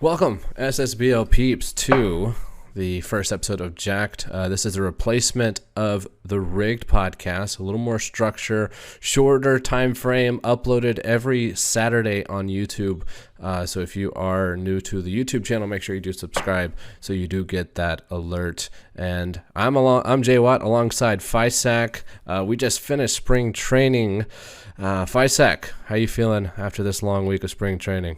Welcome, SSBL peeps, to the first episode of Jacked. This is a replacement of the Rigged podcast, a little more structure, shorter time frame, uploaded every Saturday on YouTube. So if you are new to the YouTube channel, make sure you do subscribe so you do get that alert. And I'm Jay Watt alongside FISAC. We just finished spring training. FISAC, how you feeling after this long week of spring training?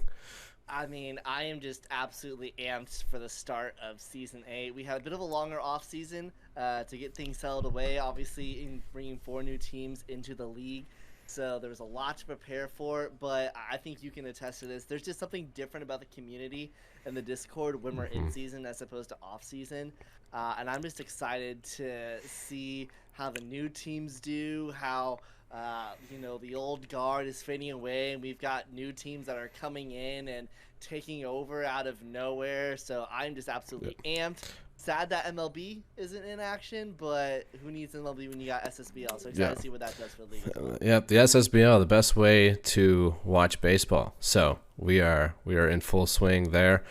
I mean, I am just absolutely amped for the start of Season 8. We had a bit of a longer off-season to get things settled away, obviously in bringing 4 new teams into the league. So there was a lot to prepare for, but I think you can attest to this. There's just something different about the community and the Discord when we're in season as opposed to off-season. And I'm just excited to see how the new teams do, how the old guard is fading away, and we've got new teams that are coming in and taking over out of nowhere. So I'm just absolutely amped. Sad that MLB isn't in action, but who needs MLB when you got SSBL? So excited to see what that does for the league as well. Yep, the SSBL, the best way to watch baseball. So we are in full swing there.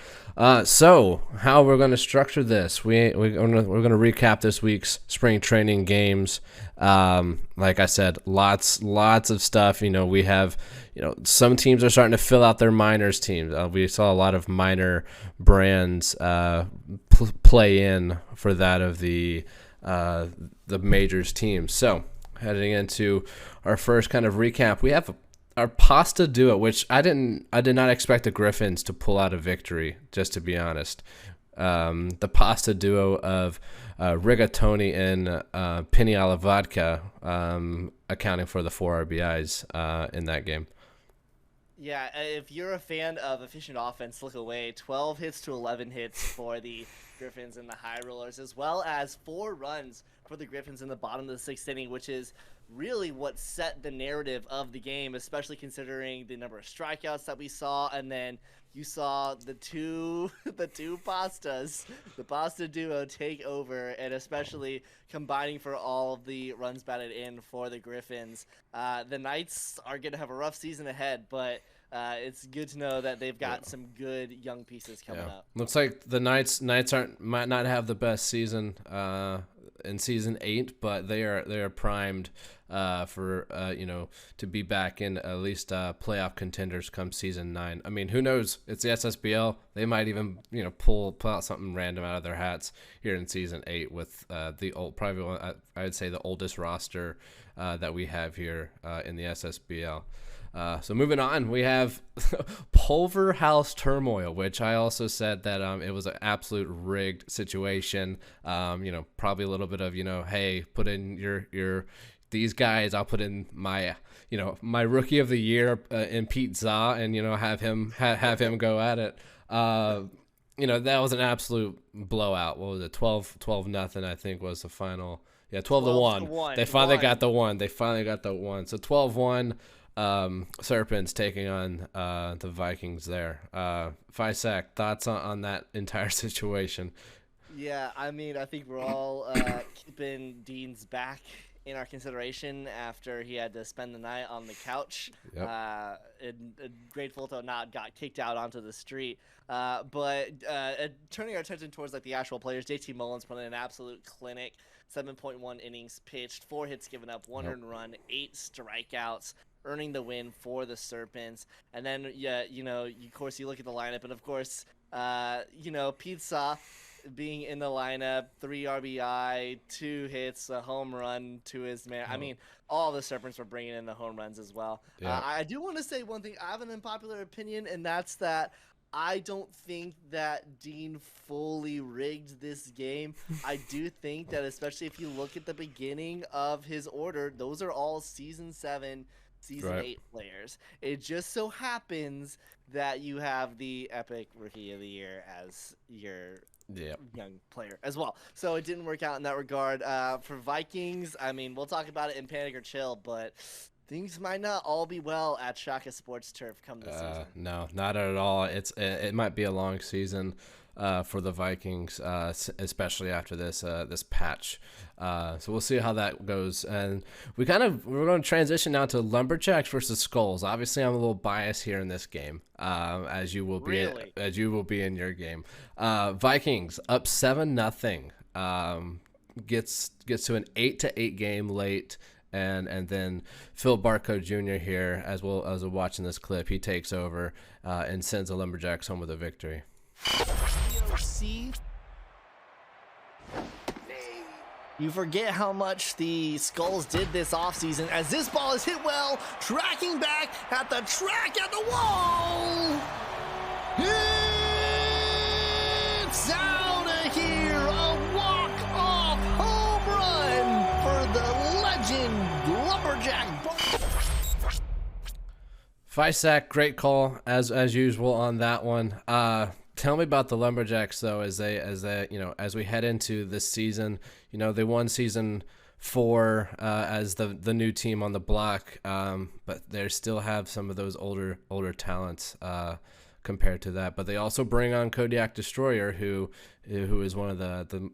So how we're going to structure this? We're going to recap this week's spring training games. Like I said, lots of stuff. We have some teams are starting to fill out their minors teams. We saw a lot of minor brands play in for that of the majors teams. So heading into our first kind of recap, we have our pasta duo, which I did not expect the Griffins to pull out a victory, just to be honest. The pasta duo of Rigatoni and Piniella Vodka accounting for the 4 RBIs in that game. Yeah, if you're a fan of efficient offense, look away. 12 hits to 11 hits for the Griffins and the High Rollers, as well as 4 runs for the Griffins in the bottom of the 6th inning, which is really what set the narrative of the game, especially considering the number of strikeouts that we saw. And then you saw the two pastas, the pasta duo, take over, and especially combining for all of the runs batted in for the Griffins. The Knights are going to have a rough season ahead, but it's good to know that they've got some good young pieces coming up. Looks like the Knights might not have the best season in season 8, but they are primed for to be back in at least playoff contenders come season 9. I mean, who knows? It's the SSBL. They might even pull out something random out of their hats here in season 8 with the old, probably one, I would say the oldest roster that we have here in the SSBL. So moving on, we have Pulver House Turmoil, which I also said that it was an absolute rigged situation. Probably a little bit of hey, put in your these guys. I'll put in my my rookie of the year in Pete Za, and have him go at it. That was an absolute blowout. What was it? 12 nothing, I think was the final. Yeah, 12-1. They finally got the one. So 12-1. Serpents taking on the Vikings there. FISAC, thoughts on that entire situation? Yeah, I mean, I think we're all keeping Dean's back in our consideration after he had to spend the night on the couch. Yep. And grateful to not got kicked out onto the street. But turning our attention towards the actual players, JT Mullins put in an absolute clinic. 7.1 innings pitched, 4 hits given up, 1 earned run, 8 strikeouts, earning the win for the Serpents. And then, of course, you look at the lineup, and of course, Pizza being in the lineup, 3 RBI, 2 hits, a home run to his man. I mean, all the Serpents were bringing in the home runs as well. Yeah. I do want to say one thing. I have an unpopular opinion, and that's that I don't think that Dean fully rigged this game. I do think that, especially if you look at the beginning of his order, those are all Season 7, Season 8 players. It just so happens that you have the epic Rookie of the Year as your young player as well. So it didn't work out in that regard. For Vikings, I mean, we'll talk about it in Panic or Chill, but things might not all be well at Shaka Sports Turf come this season. No, not at all. It might be a long season for the Vikings, especially after this patch. So we'll see how that goes. And we're going to transition now to Lumberjacks versus Skulls. Obviously, I'm a little biased here in this game, as you will be in your game. Vikings up 7-0. Gets to an 8-8 game late. And then Phil Barco Jr. here, as well as watching this clip, he takes over and sends the Lumberjacks home with a victory. You forget how much the Skulls did this offseason, as this ball is hit well, tracking back at the track at the wall. It's out of here. A walk-off home run for the legend Lumberjack. Fisac, great call as usual on that one. Tell me about the Lumberjacks though, as we head into this season. They won season 4 as the new team on the block, but they still have some of those older talents compared to that. But they also bring on Kodiak Destroyer, who is one of the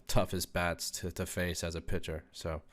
toughest bats to face as a pitcher. So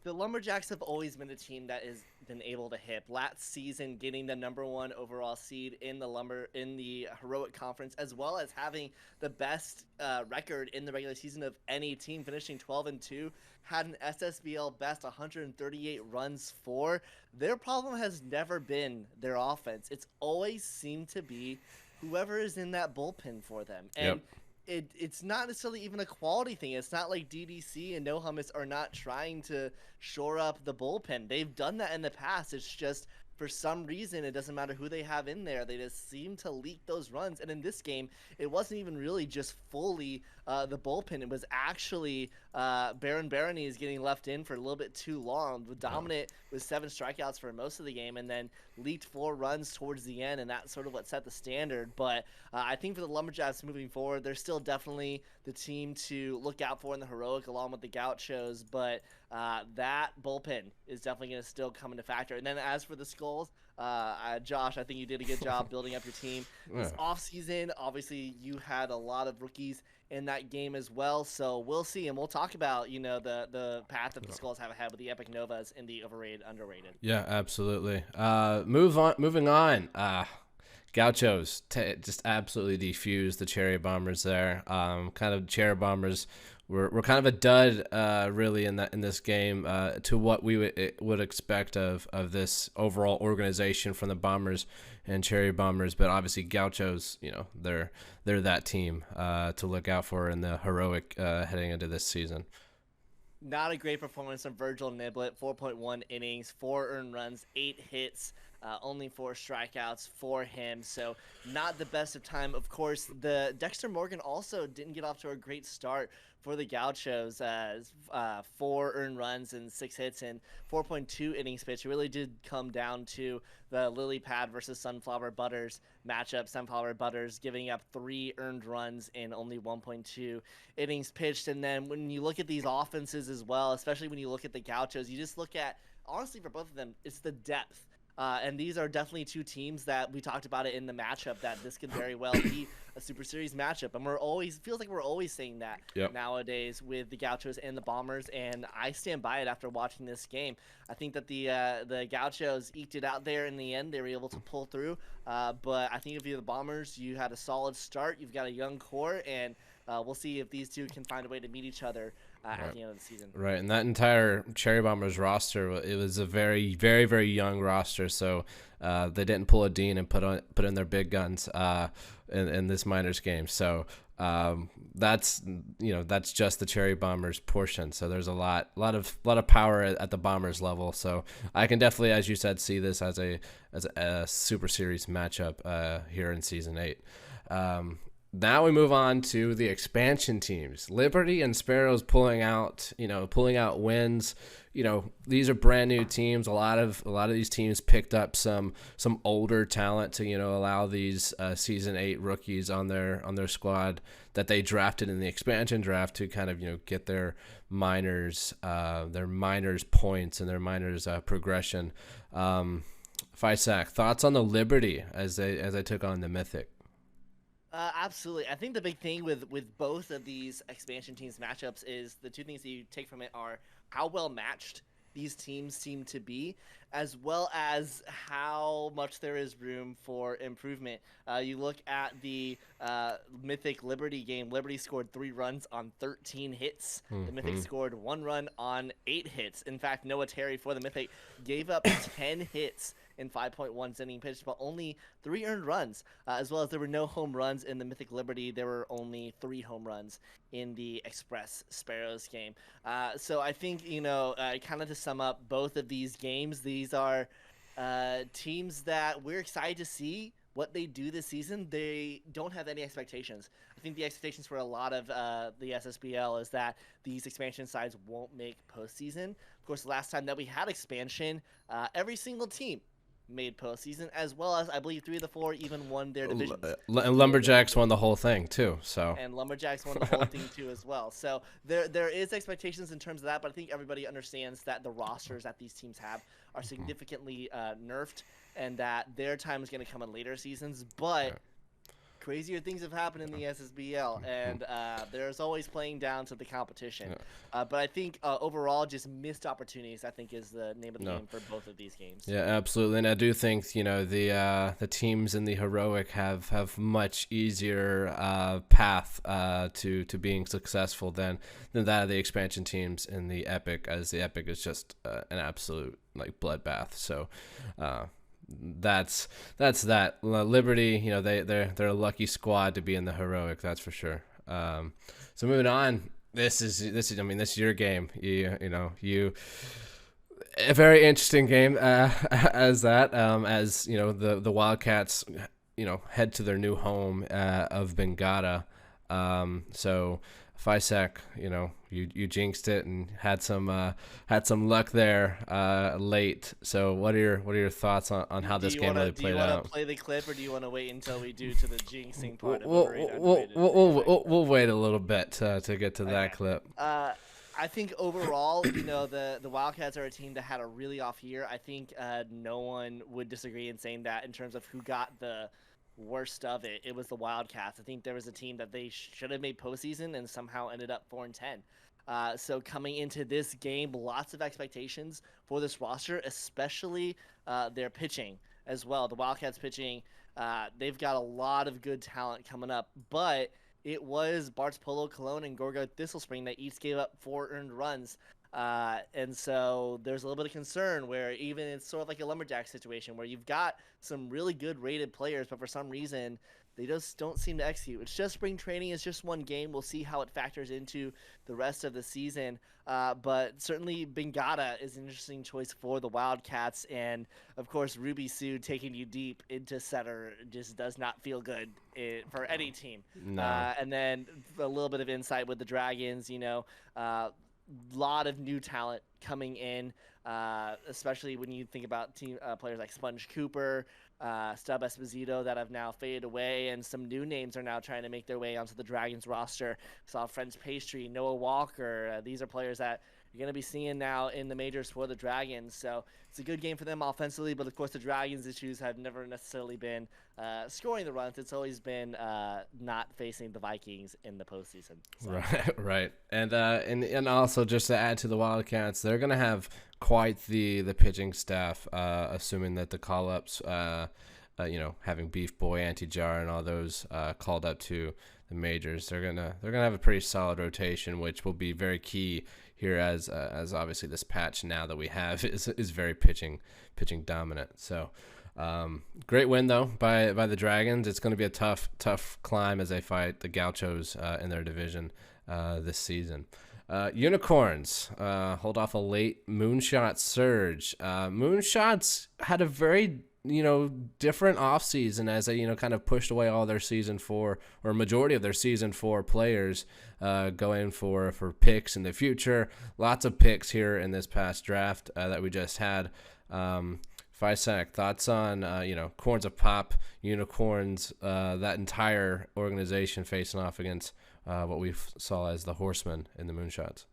the Lumberjacks have always been a team that has been able to hit. Last season, getting the #1 overall seed in the Heroic Conference, as well as having the best record in the regular season of any team, finishing 12-2, had an SSBL best 138 runs for. Their problem has never been their offense. It's always seemed to be whoever is in that bullpen for them. And it's not necessarily even a quality thing. It's not like DDC and No Hummus are not trying to shore up the bullpen. They've done that in the past. It's just for some reason, it doesn't matter who they have in there. They just seem to leak those runs. And in this game, it wasn't even really just fully the bullpen. It was actually Baron Barony getting left in for a little bit too long. Dominant with 7 strikeouts for most of the game, and then leaked 4 runs towards the end, and that's sort of what set the standard. But I think for the Lumberjacks moving forward, they're still definitely the team to look out for in the Heroic, along with the Gauchos. But that bullpen is definitely going to still come into factor. And then as for the Skulls, Josh, I think you did a good job building up your team. This offseason, obviously, you had a lot of rookies in that game as well. So we'll see, and we'll talk about the path that the Skulls have ahead with the Epic Novas and the overrated, underrated. Yeah, absolutely. Moving on. Gauchos just absolutely defused the Cherry Bombers there. Kind of Cherry Bombers were kind of a dud, really, in this game to what we would expect of this overall organization from the Bombers and Cherry Bombers. But obviously, Gauchos, they're that team to look out for in the Heroic heading into this season. Not a great performance from Virgil Niblett. 4.1 innings, 4 earned runs, 8 hits. Only 4 strikeouts for him, so not the best of time. Of course, the Dexter Morgan also didn't get off to a great start for the Gauchos. 4 earned runs and 6 hits and 4.2 innings pitched. It really did come down to the Lily Pad versus Sunflower Butters matchup. Sunflower Butters giving up 3 earned runs in only 1.2 innings pitched. And then when you look at these offenses as well, especially when you look at the Gauchos, you just look at, honestly, for both of them, it's the depth. And these are definitely 2 teams that we talked about it in the matchup, that this could very well be a Super Series matchup. And feels like we're always saying that nowadays with the Gauchos and the Bombers. And I stand by it after watching this game. I think that the Gauchos eked it out there in the end. They were able to pull through. But I think if you're the Bombers, you had a solid start. You've got a young core, and we'll see if these 2 can find a way to meet each other at the end of the season. Right, and that entire Cherry Bombers roster, it was a very, very, very young roster, so they didn't pull a Dean and put in their big guns in this minors game. So that's just the Cherry Bombers portion. So there's a lot of power at the Bombers level. So I can definitely, as you said, see this as a Super Series matchup here in Season 8. Now we move on to the expansion teams. Liberty and Sparrows pulling out wins. These are brand new teams. A lot of these teams picked up some older talent to allow these Season 8 rookies on their squad that they drafted in the expansion draft to kind of get their minors points and their minors progression. Fisac, thoughts on the Liberty as they took on the Mythic? Absolutely. I think the big thing with both of these expansion teams matchups is the two things that you take from it are how well matched these teams seem to be, as well as how much there is room for improvement. You look at the Mythic Liberty game. Liberty scored 3 runs on 13 hits. The Mythic Hmm. scored 1 run on 8 hits. In fact, Noah Terry for the Mythic gave up 10 hits in 5.1 inning pitch, but only 3 earned runs, as well as there were no home runs in the Mythic Liberty. There were only 3 home runs in the Express Sparrows game. So I think, kind of to sum up both of these games, these are teams that we're excited to see what they do this season. They don't have any expectations. I think the expectations for a lot of the SSBL is that these expansion sides won't make postseason. Of course, the last time that we had expansion, every single team made postseason, as well as I believe 3 of the 4 even won their divisions. And Lumberjacks won the whole thing too. So And Lumberjacks won the whole thing too as well. So there is expectations in terms of that, but I think everybody understands that the rosters that these teams have are significantly nerfed, and that their time is going to come in later seasons. But crazier things have happened in the SSBL, and there's always playing down to the competition. But I think overall, just missed opportunities, I think, is the name of the game for both of these games. yeah, absolutely. And I do think the teams in the heroic have much easier path to being successful than that of the expansion teams in the epic, as the epic is just an absolute like bloodbath. So. That's that. Liberty, they're a lucky squad to be in the heroic, that's for sure. So moving on, this is your game. You a very interesting game as the Wildcats head to their new home of Bengata. So Fisek, you jinxed it and had some luck there late. So what are your thoughts on how this game really played out? Do you want to play the clip, or do you want to wait until we do to the jinxing part? We'll wait a little bit to get to that clip. I think overall, the Wildcats are a team that had a really off year. I think no one would disagree in saying that in terms of who got the worst of it. It was the Wildcats. I think there was a team that they should have made postseason and somehow ended up 4-10. So coming into this game, lots of expectations for this roster, especially their pitching as well. The Wildcats pitching, they've got a lot of good talent coming up, but it was Bart's Polo, Cologne, and Gorgo Thistle Spring that each gave up 4 earned runs. And so there's a little bit of concern where even it's sort of like a Lumberjack situation where you've got some really good rated players, but for some reason they just don't seem to execute. It's just spring training. It's just one game. We'll see how it factors into the rest of the season. But certainly Bengata is an interesting choice for the Wildcats. And, of course, Ruby Sue taking you deep into setter just does not feel good for any team. No. And then a little bit of insight with the Dragons, lot of new talent coming in, especially when you think about team players like Sponge Cooper, Stub Esposito that have now faded away, and some new names are now trying to make their way onto the Dragons roster. Saw French Pastry, Noah Walker. These are players that you're going to be seeing now in the majors for the Dragons. So it's a good game for them offensively, but of course the Dragons' issues have never necessarily been scoring the runs. It's always been not facing the Vikings in the postseason. So. Right. And also just to add to the Wildcats, they're going to have quite the pitching staff, assuming that the call-ups, having Beef Boy, Anti-Jar, and all those called up to the majors, they're gonna have a pretty solid rotation, which will be very key here as obviously this patch now that we have is very pitching dominant. So great win though by the Dragons. It's going to be a tough climb as they fight the Gauchos in their division this season. Unicorns hold off a late Moonshot surge. Moonshots had a very different offseason as they kind of pushed away all their season 4 or majority of their season 4 players going for picks in the future. Lots of picks here in this past draft that we just had. Fisek, thoughts on Corns of Pop, Unicorns, that entire organization facing off against what we saw as the Horsemen in the Moonshots?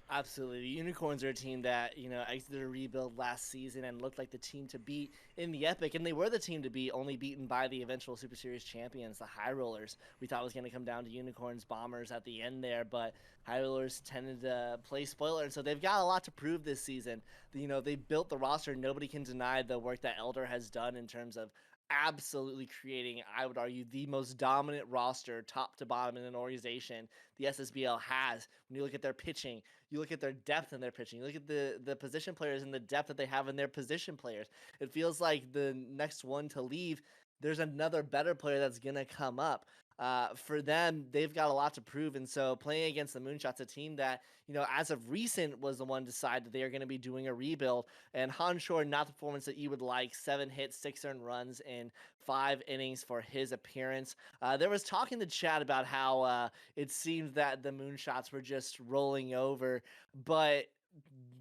Absolutely. The Unicorns are a team that, exited a rebuild last season and looked like the team to beat in the Epic, and they were the team to beat, only beaten by the eventual Super Series champions, the High Rollers. We thought it was going to come down to Unicorns, Bombers at the end there, but High Rollers tended to play spoiler, and so they've got a lot to prove this season. They built the roster. Nobody can deny the work that Elder has done in terms of absolutely creating, I would argue, the most dominant roster top to bottom in an organization the SSBL has. When you look at their pitching, you look at their depth in their pitching, you look at the position players and the depth that they have in their position players. It feels like the next one to leave, there's another better player that's going to come up. For them, they've got a lot to prove. And so playing against the Moonshots, a team that, as of recent was the one to decide that they are going to be doing a rebuild. And Han Shore, not the performance that you would like, 7 hits, 6 earned runs in 5 innings for his appearance. There was talk in the chat about how it seemed that the Moonshots were just rolling over, but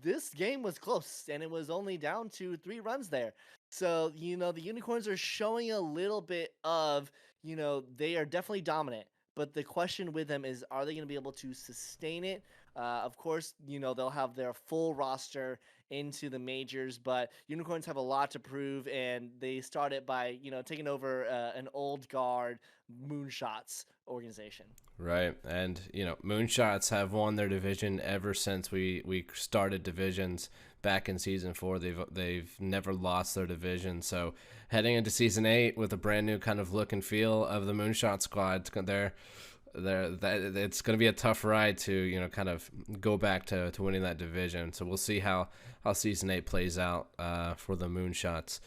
this game was close and it was only down to 3 runs there. So, the Unicorns are showing a little bit of, they are definitely dominant. But the question with them is, are they going to be able to sustain it? Of course, they'll have their full roster into the majors, but Unicorns have a lot to prove, and they started by, taking over an old guard Moonshots organization. Right. And, Moonshots have won their division ever since we started divisions back in season 4. They've never lost their division. So heading into season 8 with a brand new kind of look and feel of the Moonshot squad, it's going to be a tough ride to, kind of go back to winning that division. So we'll see how season 8 plays out for the Moonshots.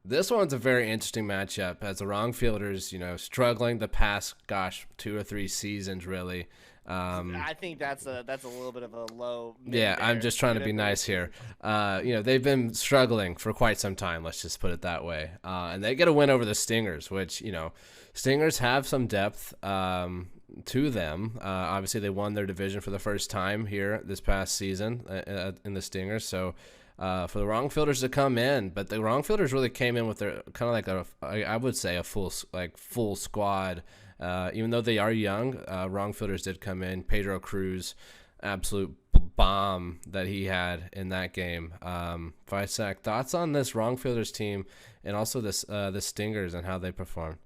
This one's a very interesting matchup as the wrong fielders, struggling the past, 2 or 3 seasons, really. I think that's a little bit of a low. Yeah, I'm just trying to be nice here. They've been struggling for quite some time. Let's just put it that way. And they get a win over the Stingers, which, Stingers have some depth to them. Obviously, they won their division for the first time here this past season in the Stingers. So, for the wrong fielders to come in, but the wrong fielders really came in with their kind of like I would say a full squad. Even though they are young, wrong fielders did come in. Pedro Cruz, absolute bomb that he had in that game. Visek, thoughts on this wrong fielders team and also the Stingers and how they performed?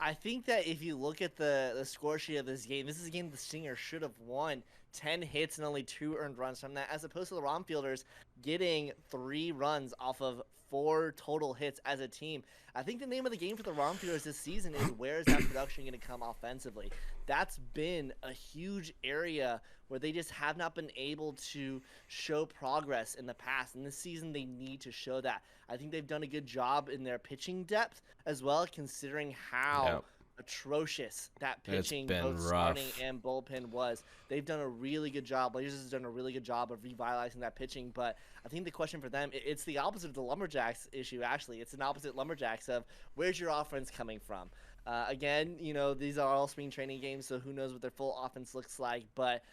I think that if you look at the score sheet of this is a game the Stingers should have won. 10 hits and only 2 earned runs from that, as opposed to the Rom Fielders getting 3 runs off of 4 total hits as a team. I think the name of the game for the Rom Fielders this season is, where is that production going to come offensively? That's been a huge area where they just have not been able to show progress in the past. And this season, they need to show that. I think they've done a good job in their pitching depth as well, considering how atrocious that pitching, both starting and bullpen, was. They've done a really good job. Blazers has done a really good job of revitalizing that pitching, but I think the question for them, it's the opposite of the Lumberjacks issue, actually. It's an opposite Lumberjacks of, where's your offense coming from? Again, these are all spring training games, so who knows what their full offense looks like, but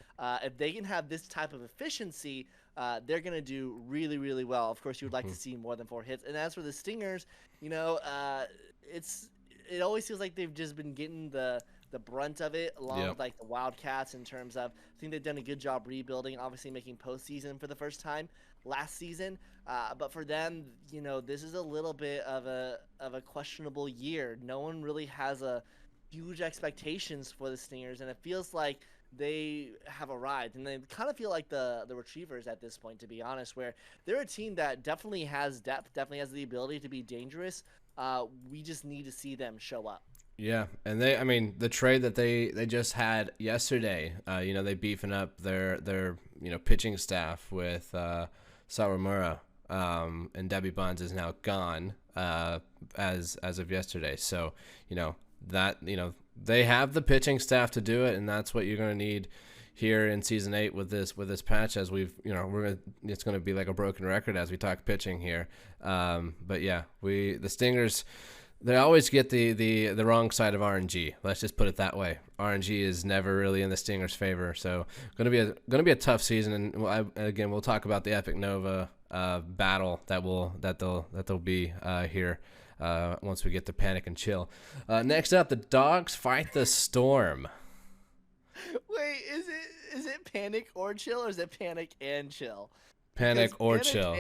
if they can have this type of efficiency, they're going to do really, really well. Of course, you would like to see more than 4 hits. And as for the Stingers, it always feels like they've just been getting the brunt of it, along with like the Wildcats, in terms of, I think they've done a good job rebuilding, obviously making postseason for the first time last season. But for them, this is a little bit of a questionable year. No one really has a huge expectations for the Stingers, and it feels like they have arrived, and they kind of feel like the Retrievers at this point, to be honest, where they're a team that definitely has depth, definitely has the ability to be dangerous. We just need to see them show up. Yeah, and the trade that they just had yesterday, they beefing up their pitching staff with Sawamura, and Debbie Bonds is now gone as of yesterday. So they have the pitching staff to do it, and that's what you're going to need here in season 8 with this patch, as it's going to be like a broken record as we talk pitching here. But yeah, the Stingers, they always get the wrong side of RNG. Let's just put it that way. RNG is never really in the Stingers' favor, so going to be a tough season. And we'll talk about the Epic Nova battle that'll be here once we get to Panic and Chill. Next up, the Dogs fight the Storm. Wait, Is it panic or chill, or is it panic and chill? Panic or chill.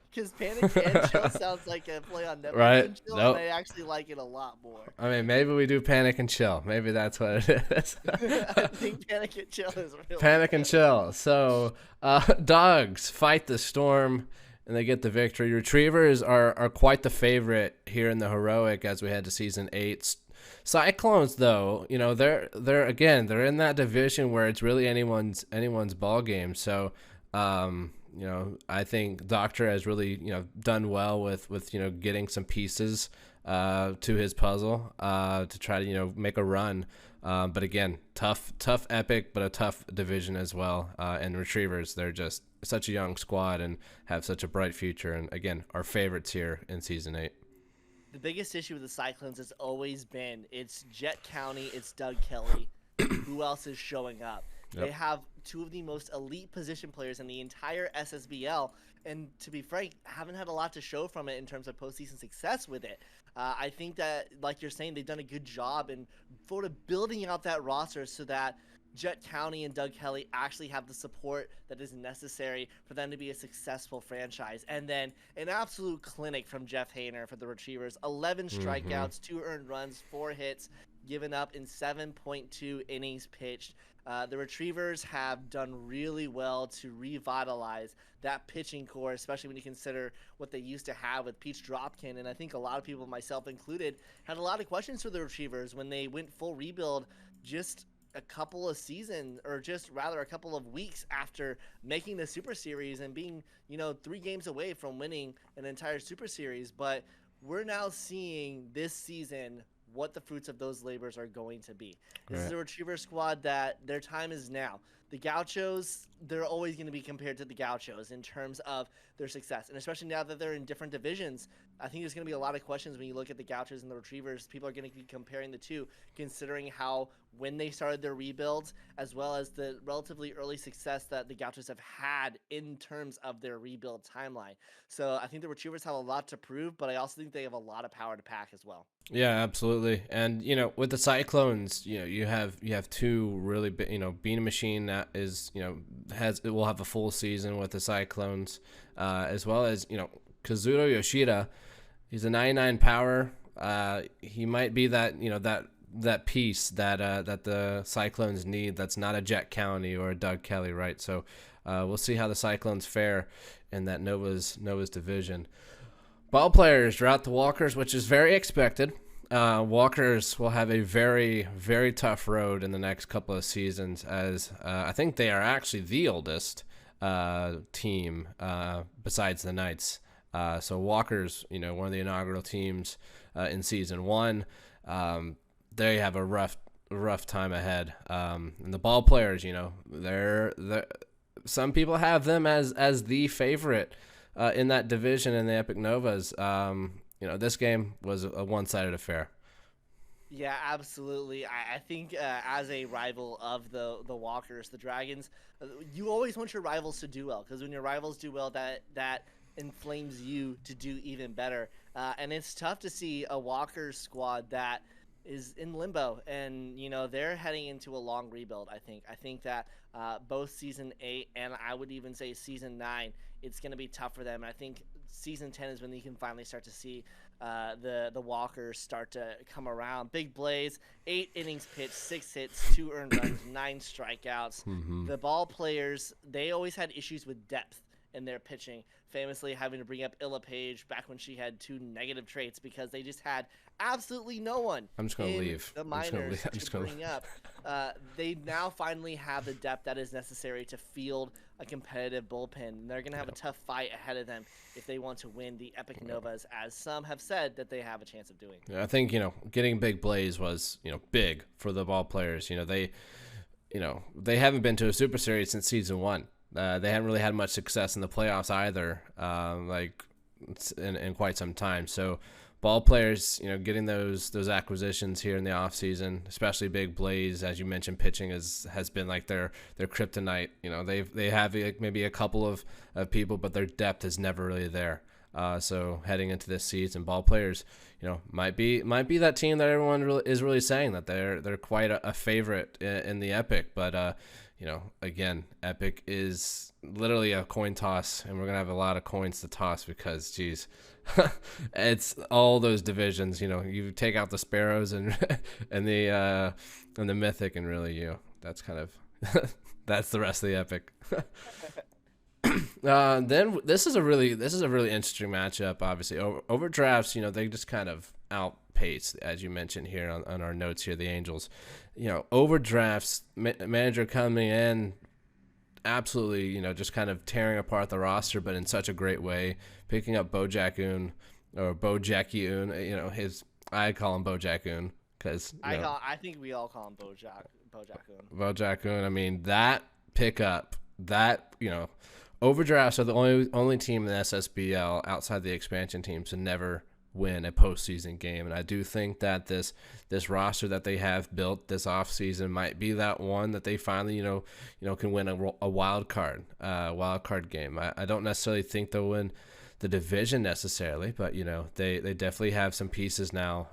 Because panic and chill sounds like a play on Netflix Right? and chill, and Nope. I actually like it a lot more. I mean, maybe we do panic and chill. Maybe that's what it is. I think panic and chill is really Panic good. and chill. So, dogs fight the storm and they get the victory. Retrievers are quite the favorite here in the heroic as we head to season 8. Cyclones, though, they're in that division where it's really anyone's ball game. So, I think Doctor has really done well with getting some pieces to his puzzle to try to make a run. But again, tough epic, but a tough division as well. And Retrievers, they're just such a young squad and have such a bright future. And again, our favorites here in season 8. The biggest issue with the Cyclones has always been it's Jet County, it's Doug Kelly. Who else is showing up? Yep. They have two of the most elite position players in the entire SSBL, and to be frank, haven't had a lot to show from it in terms of postseason success with it. I think that, like you're saying, they've done a good job in sort of building out that roster so that Jet County and Doug Kelly actually have the support that is necessary for them to be a successful franchise. And then an absolute clinic from Jeff Hayner for the Retrievers. 11 strikeouts, 2 earned runs, 4 hits, given up in 7.2 innings pitched. The Retrievers have done really well to revitalize that pitching core, especially when you consider what they used to have with Peach Dropkin. And I think a lot of people, myself included, had a lot of questions for the Retrievers when they went full rebuild just a couple of seasons, or just rather a couple of weeks after making the Super Series and being 3 games away from winning an entire Super Series. But we're now seeing this season what the fruits of those labors are going to be. This is a Retriever squad that their time is now. The Gauchos, they're always going to be compared to the Gauchos in terms of their success. And especially now that they're in different divisions, I think there's going to be a lot of questions when you look at the Gauchos and the Retrievers. People are going to be comparing the two, considering how when they started their rebuilds, as well as the relatively early success that the Gauchos have had in terms of their rebuild timeline. So I think the Retrievers have a lot to prove, but I also think they have a lot of power to pack as well. Yeah, absolutely. And with the Cyclones, you have two really Bean Machine that is will have a full season with the Cyclones, as well as Kazuto Yoshida. He's a 99 power. He might be that that piece that the Cyclones need. That's not a Jet County or a Doug Kelly, right? So we'll see how the Cyclones fare in that Nova's division. Ball players drought the Walkers, which is very expected. Walkers will have a very, very tough road in the next couple of seasons, as I think they are actually the oldest team besides the Knights. So Walkers, one of the inaugural teams in season 1, they have a rough time ahead. And the ball players, they're some people have them as the favorite in that division in the Epic Novas. This game was a one-sided affair. Yeah, absolutely. I think as a rival of the Walkers, the Dragons, you always want your rivals to do well, because when your rivals do well, that inflames you to do even better. And it's tough to see a Walkers squad that is in limbo, and they're heading into a long rebuild. I think that both season 8 and I would even say season 9, it's going to be tough for them. And I think season 10 is when you can finally start to see the Walkers start to come around. Big Blaze, 8 innings pitched, 6 hits, 2 earned runs, 9 strikeouts. Mm-hmm. The ball players, they always had issues with depth in their pitching, famously having to bring up Illa Page back when she had 2 negative traits because they just had absolutely no one. I'm just going to leave. The minors to bring up. They now finally have the depth that is necessary to field a competitive bullpen. And they're going to have a tough fight ahead of them if they want to win the Epic Novas, as some have said that they have a chance of doing. Yeah, I think getting Big Blaze was big for the ball players. They haven't been to a Super Series since season 1. They haven't really had much success in the playoffs either, in quite some time. So ball players, getting those acquisitions here in the offseason, especially Big Blaze, as you mentioned, pitching has been like their kryptonite. They have maybe a couple of people, but their depth is never really there. So heading into this season, ball players, might be that team that everyone is really saying that they're quite a favorite in the Epic. But again, Epic is literally a coin toss, and we're gonna have a lot of coins to toss because, geez, it's all those divisions. You take out the sparrows and and the mythic, and really, that's kind of that's the rest of the Epic. Then this is a really interesting matchup. Obviously, overdrafts. They just kind of outpace, as you mentioned here on our notes here. The Angels, overdrafts manager coming in, absolutely, just kind of tearing apart the roster, but in such a great way, picking up Bojack-un or Bojack-un. I call him Bojack-un because I think we all call him Bojack. Bojack-un. I mean, that pickup, overdrafts are the only team in the SSBL outside the expansion teams to never win a postseason game, and I do think that this roster that they have built this offseason might be that one that they finally can win a wild card game. I don't necessarily think they'll win the division necessarily, but they definitely have some pieces now,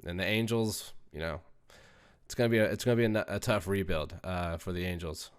and the Angels, it's gonna be a tough rebuild for the Angels.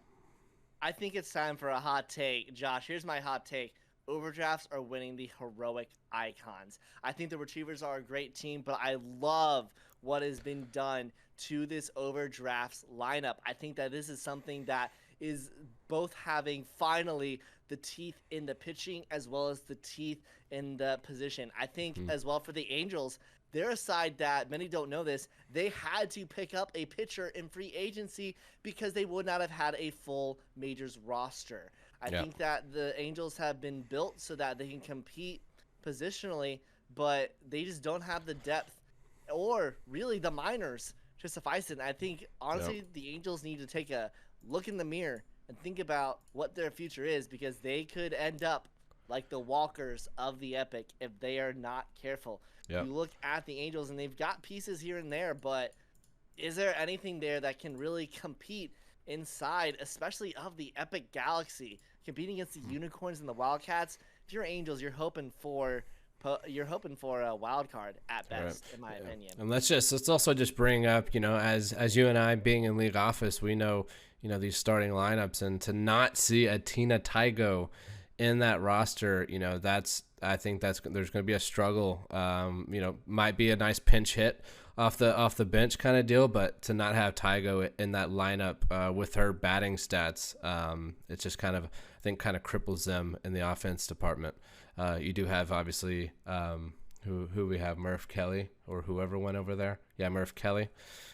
I think it's time for a hot take. Josh, here's my hot take. Overdrafts are winning the heroic icons. I think the Retrievers are a great team, but I love what has been done to this overdrafts lineup. I think that this is something that is both having finally the teeth in the pitching as well as the teeth in the position. I think as well for the Angels, they're a side that many don't know this. They had to pick up a pitcher in free agency because they would not have had a full majors roster. I think that the Angels have been built so that they can compete positionally, but they just don't have the depth or really the minors to suffice it. And I think, honestly, the Angels need to take a look in the mirror and think about what their future is, because they could end up like the Walkers of the Epic if they are not careful. You look at the Angels, and they've got pieces here and there, but is there anything there that can really compete inside, especially of the Epic Galaxy, competing against the Unicorns and the Wildcats? If you're Angels, you're hoping for a wild card at best, in my opinion. And let's also just bring up, as you and I being in league office, we know, these starting lineups, and to not see a Tina Tygo in that roster, I think there's going to be a struggle. Might be a nice pinch hit off the bench kind of deal, but to not have Tygo in that lineup with her batting stats, it's just kind of cripples them in the offense department. You do have obviously who we have, Murph Kelly or whoever went over there. Yeah, Murph Kelly.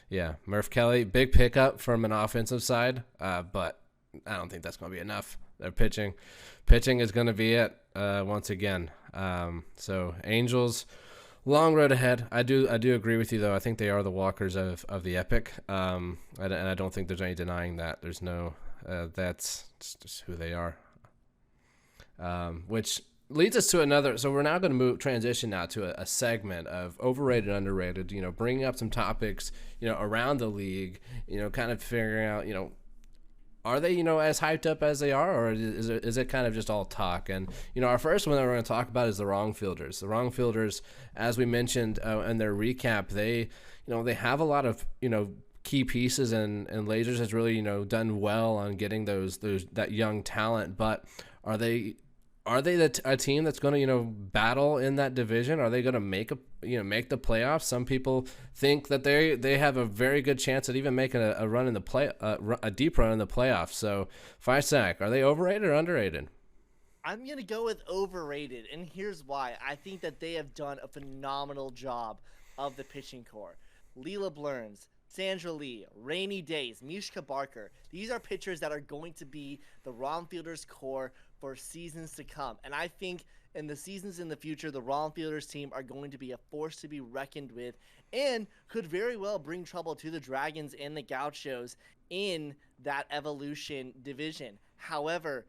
Yeah, Murph Kelly, big pickup from an offensive side, but I don't think that's going to be enough. Their pitching is going to be it once again. So Angels, long road ahead. I do agree with you though. I think they are the Walkers of the Epic, and I don't think there's any denying that. There's no that's just who they are. Which leads us to another. So we're now going to transition now to a segment of overrated, underrated. Bringing up some topics around the league. Kind of figuring out are they, as hyped up as they are, or is it kind of just all talk? And, our first one that we're going to talk about is the wrong fielders. The wrong fielders, as we mentioned in their recap, they have a lot of, key pieces, and Lasers has really, done well on getting that young talent. But are they a team that's going to battle in that division? Are they going to make the playoffs? Some people think that they have a very good chance at even making a run in a deep run in the playoffs. So, Fisac, are they overrated or underrated? I'm going to go with overrated, and here's why. I think that they have done a phenomenal job of the pitching core. Leela Blerns, Sandra Lee, Rainy Days, Mishka Barker. These are pitchers that are going to be the wrong fielders core for seasons to come. And I think in the seasons in the future, the wrong fielders team are going to be a force to be reckoned with, and could very well bring trouble to the Dragons and the Gauchos in that evolution division. However,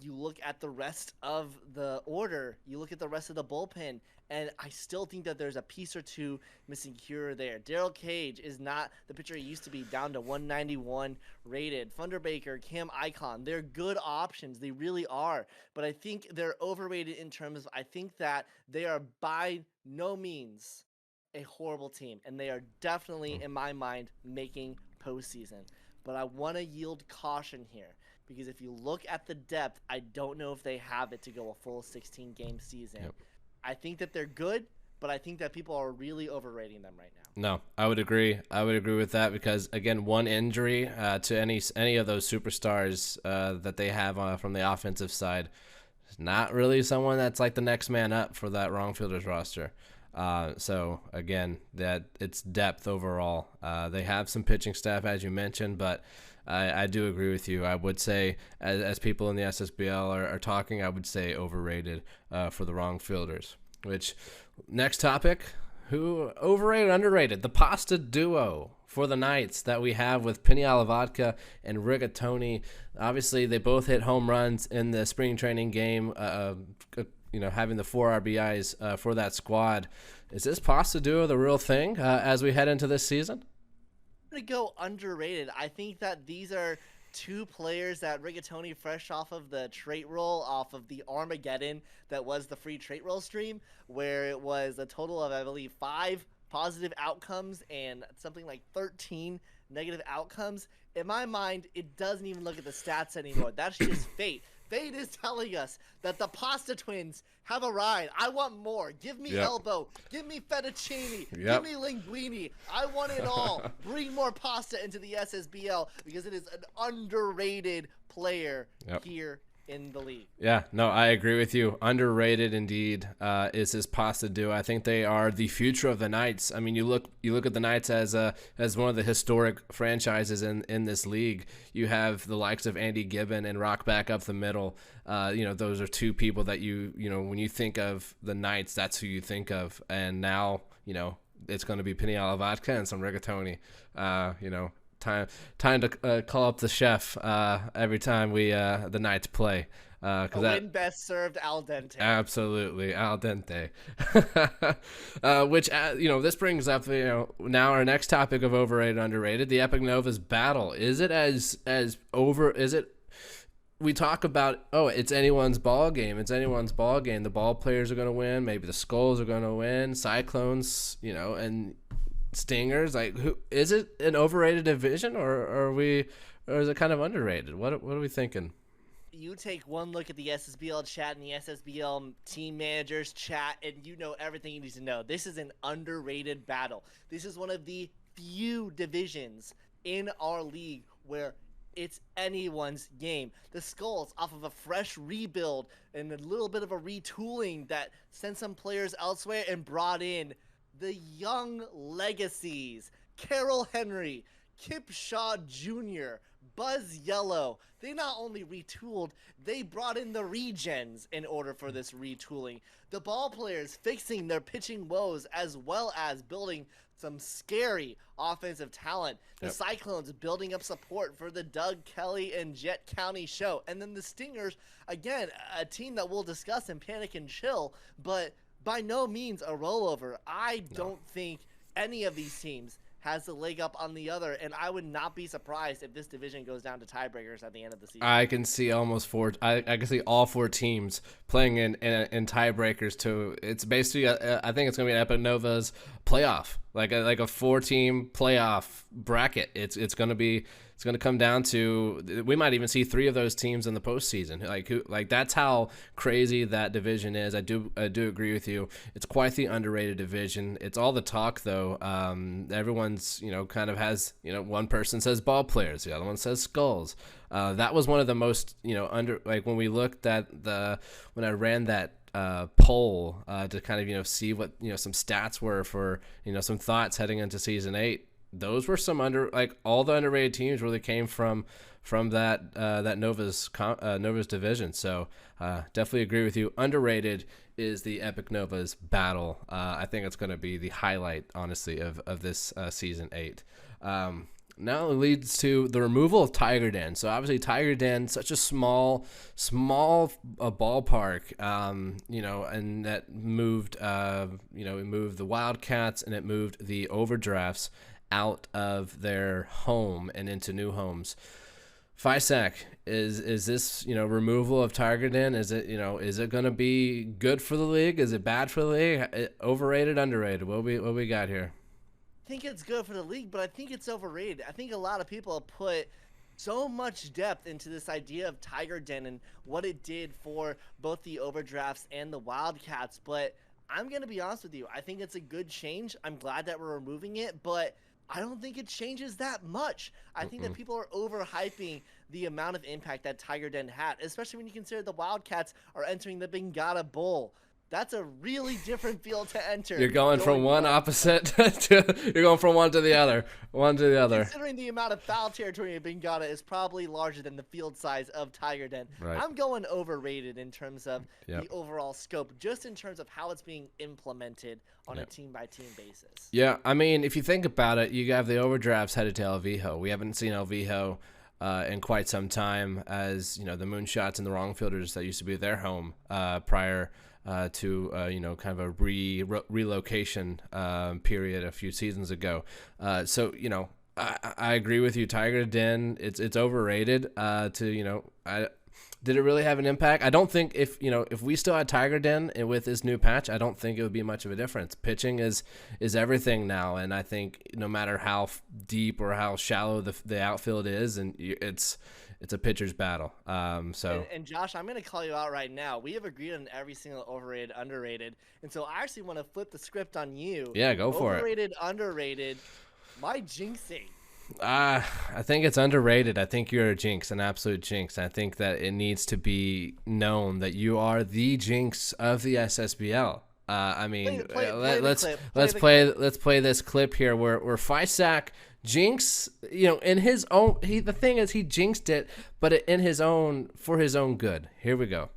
you look at the rest of the order, you look at the rest of the bullpen, and I still think that there's a piece or two missing here or there. Daryl Cage is not the pitcher he used to be, down to 191 rated. Funderbaker, Cam Icon, they're good options. They really are. But I think they're overrated in terms of, I think that they are by no means a horrible team, and they are definitely, in my mind, making postseason. but I want to yield caution here because if you look at the depth, I don't know if they have it to go a full 16-game season. Yep. I think that they're good, but I think that people are really overrating them right now. No, I would agree. I would agree with that because again, one injury to any of those superstars that they have from the offensive side is not really someone that's like the next man up for that wrong fielders roster. So again, that it's depth overall. They have some pitching staff as you mentioned, but I do agree with you. I would say as people in the SSBL are talking, I would say overrated for the wrong fielders. Which next topic. Who overrated, underrated? The pasta duo for the Knights that we have with Piniella Vodka and Rigatoni. Obviously, they both hit home runs in the spring training game. Having the 4 RBIs for that squad. Is this pasta duo the real thing as we head into this season? I'm gonna go underrated. I think that these are two players that Rigatoni, fresh off of the trait roll, off of the Armageddon that was the free trait roll stream, where it was a total of, I believe, 5 positive outcomes and something like 13 negative outcomes. In my mind, it doesn't even look at the stats anymore. That's just fate. Fate is telling us that the Pasta Twins have arrived. I want more. Give me elbow. Give me fettuccine. Give me linguine. I want it all. Bring more pasta into the SSBL because it is an underrated player here in the league. Yeah, no, I agree with you. Underrated indeed is this pasta duo. I think they are the future of the Knights. I mean, you look at the Knights as one of the historic franchises in this league. You have the likes of Andy Gibbon and Rock back up the middle. Those are two people that when you think of the Knights, that's who you think of. And now, it's going to be Piniella Vodka and some rigatoni. Time to call up the chef every time the Knights play. Win best served al dente. Absolutely, al dente. Which this brings up now our next topic of overrated, underrated, the Epic Novas battle. Is it as over? Is it? We talk about it's anyone's ball game. It's anyone's ball game. The ball players are going to win. Maybe the Skulls are going to win. Cyclones, and Stingers, like, who is it? An overrated division, or is it kind of underrated? What are we thinking? You take one look at the SSBL chat and the SSBL team managers chat, and you know everything you need to know. This is an underrated battle. This is one of the few divisions in our league where it's anyone's game. The Skulls, off of a fresh rebuild and a little bit of a retooling that sent some players elsewhere and brought in the young legacies, Carroll Henry, Kip Shaw Jr., Buzz Yellow. They not only retooled, they brought in the regens in order for this retooling. The ball players fixing their pitching woes as well as building some scary offensive talent. The Cyclones building up support for the Doug Kelly and Jet County show. And then the Stingers, again, a team that we'll discuss in Panic and Chill, but by no means a rollover. I don't think any of these teams has the leg up on the other, and I would not be surprised if this division goes down to tiebreakers at the end of the season. I can see I can see all 4 teams playing in tiebreakers too. It's basically I think it's gonna be an Epic Novas playoff, like a 4-team playoff bracket. It's gonna come down to, we might even see 3 of those teams in the postseason. Like that's how crazy that division is. I do agree with you. It's quite the underrated division. It's all the talk though. Everyone's kind of has one person says ball players, the other one says Skulls. That was one of the most when we looked at when I ran that poll to kind of see what some stats were for some thoughts heading into season 8. Those were some all the underrated teams really came from that Novas division. So definitely agree with you. Underrated is the Epic Novas battle. I think it's going to be the highlight, honestly, of this season 8. Now it leads to the removal of Tiger Den. So obviously Tiger Den, such a small ballpark, and that moved, it moved the Wildcats and it moved the Overdrafts out of their home and into new homes. Fisac, is this removal of Tiger Den? Is it going to be good for the league? Is it bad for the league? Overrated, underrated? What we got here? think it's good for the league, but I think it's overrated. I think a lot of people have put so much depth into this idea of Tiger Den and what it did for both the overdrafts and the Wildcats, but I'm going to be honest with you. I think it's a good change. I'm glad that we're removing it, but I don't think it changes that much. I think that people are overhyping the amount of impact that Tiger Den had, especially when you consider the Wildcats are entering the Bengata Bowl. That's a really different field to enter. You're going from one opposite to you're going from one to the other. One to the other. Considering the amount of foul territory in Bengata is probably larger than the field size of Tiger Den. Right. I'm going overrated in terms of the overall scope, just in terms of how it's being implemented on a team-by-team basis. Yeah, I mean, if you think about it, you have the overdrafts headed to El Vijo. We haven't seen El Vijo in quite some time, as the Moonshots and the Wrong Fielders that used to be their home prior to kind of a relocation period a few seasons ago. So I agree with you. Tiger Den, it's overrated. Did it really have an impact? I don't think if we still had Tiger Den with this new patch, I don't think it would be much of a difference. Pitching is everything now, and I think no matter how deep or how shallow the outfield is, and it's a pitcher's battle. And Josh, I'm going to call you out right now. We have agreed on every single overrated, underrated, and so I actually want to flip the script on you. Yeah, go for it. Overrated, underrated. My jinxing. I think it's underrated. I think you're a jinx, an absolute jinx. I think that it needs to be known that you are the jinx of the SSBL. Let's play this clip here where Fisak jinx, in his own. The thing is, he jinxed it, but for his own good. Here we go.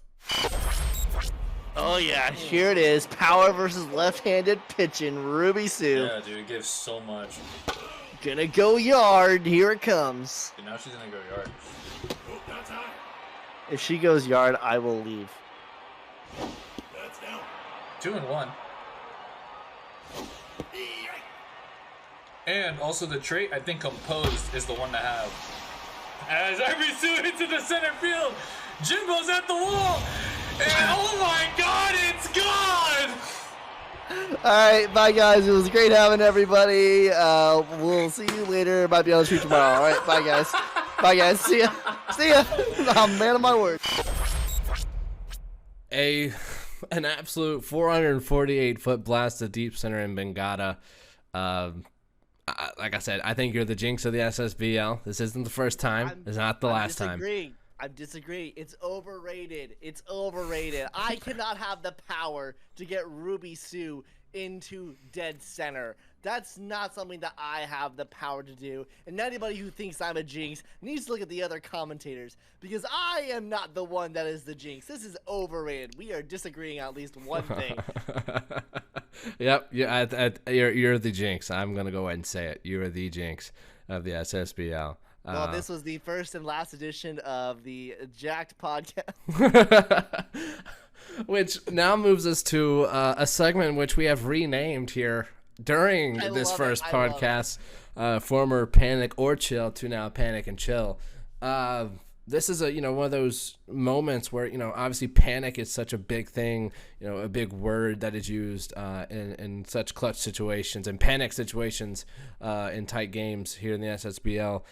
Oh yeah, here it is. Power versus left-handed pitching. Ruby Sue. Yeah, dude, it gives so much. Gonna go yard. Here it comes. And now she's gonna go yard. If she goes yard, I will leave. 2-1. And also the trait, I think composed is the one to have. As Ivy Sue into the center field, Jimbo's at the wall, and oh my God, it's gone! All right, bye guys. It was great having everybody. We'll see you later. Might be on the street tomorrow. All right, bye guys. Bye guys. See ya. See ya. I'm a man of my word. An absolute 448-foot blast to deep center in Bengata. Like I said, I think you're the jinx of the SSBL. This isn't the first time. It's not the last time. I disagree. It's overrated. It's overrated. I cannot have the power to get Ruby Sue into dead center. That's not something that I have the power to do. And anybody who thinks I'm a jinx needs to look at the other commentators, because I am not the one that is the jinx. This is overrated. We are disagreeing on at least one thing. Yep. You're the jinx. I'm going to go ahead and say it. You are the jinx of the SSBL. Well, this was the first and last edition of the Jacked podcast. Which now moves us to a segment which we have renamed here during this first podcast. Former Panic or Chill to now Panic and Chill. This is one of those moments where obviously panic is such a big thing, a big word that is used in such clutch situations and panic situations in tight games here in the SSBL.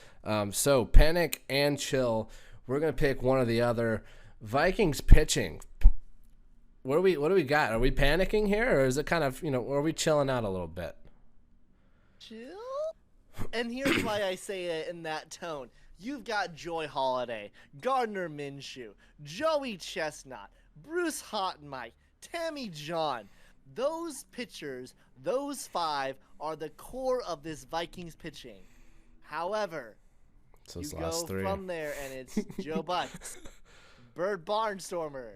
So panic and chill, we're gonna pick one or the other. Vikings pitching. What do we got? Are we panicking here, or is it kind of are we chilling out a little bit? Chill. And here's why I say it in that tone. You've got Joy Holiday, Gardner Minshew, Joey Chestnut, Bruce Hotmike, Tammy John. Those pitchers, those five, are the core of this Vikings pitching. However, so you go from there and it's Joe Butts, Bird Barnstormer,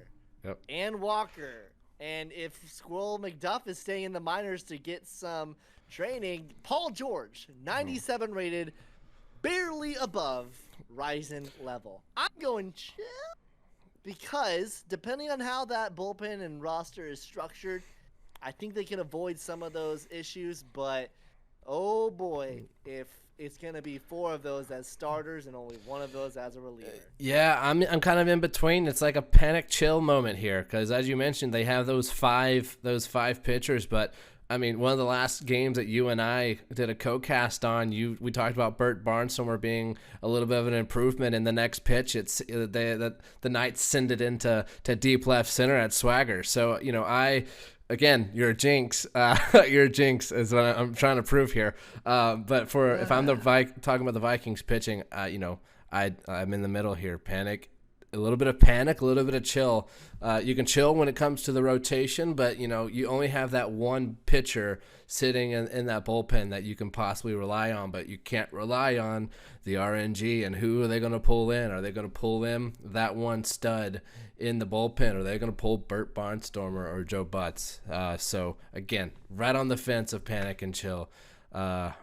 and Walker. And if Squirrel McDuff is staying in the minors to get some training, Paul George, 97 rated, barely above Ryzen level. I'm going chill because depending on how that bullpen and roster is structured, I think they can avoid some of those issues, but oh boy, if it's going to be 4 of those as starters and only 1 of those as a reliever. Yeah, I'm kind of in between. It's like a panic chill moment here because as you mentioned, they have those five pitchers, but I mean, one of the last games that you and I did a co-cast on, we talked about Bert Barnstormer being a little bit of an improvement. In the next pitch, the Knights send it into deep left center at Swagger. So again, you're a jinx. You're a jinx is what I'm trying to prove here. But if I'm talking about the Vikings pitching, I'm in the middle here. Panic. A little bit of panic, a little bit of chill. You can chill when it comes to the rotation, but you only have that one pitcher sitting in that bullpen that you can possibly rely on, but you can't rely on the RNG. And who are they going to pull in? Are they going to pull in that one stud in the bullpen? Are they going to pull Bert Barnstormer or Joe Butts? So again, right on the fence of panic and chill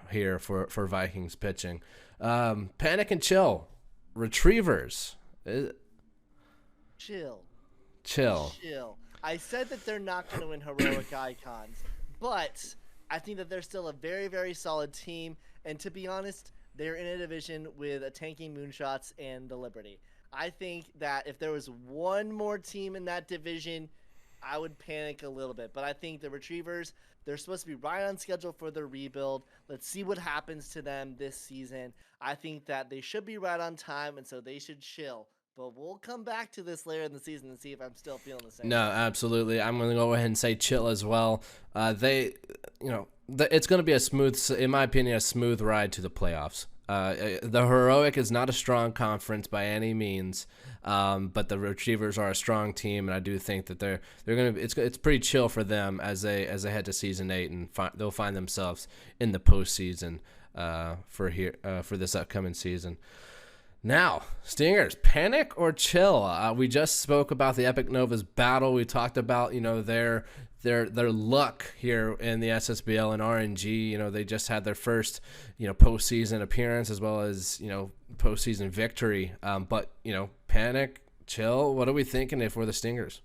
here for Vikings pitching. Panic and chill. Retrievers. Chill. I said that they're not going to win heroic icons, but I think that they're still a very, very solid team. And to be honest, they're in a division with a tanking Moonshots and the Liberty. I think that if there was one more team in that division, I would panic a little bit. But I think the Retrievers, they're supposed to be right on schedule for their rebuild. Let's see what happens to them this season. I think that they should be right on time, and so they should chill. But we'll come back to this later in the season and see if I'm still feeling the same. No, absolutely. I'm going to go ahead and say chill as well. It's going to be in my opinion, a smooth ride to the playoffs. The Heroic is not a strong conference by any means, but the Retrievers are a strong team, and I do think that they're going to. It's pretty chill for them as they head to season 8, and they'll find themselves in the postseason for this upcoming season. Now, Stingers, panic or chill? We just spoke about the Epic Novas battle. We talked about their luck here in the SSBL and RNG. They just had their first postseason appearance as well as postseason victory. But panic, chill. What are we thinking if we're the Stingers?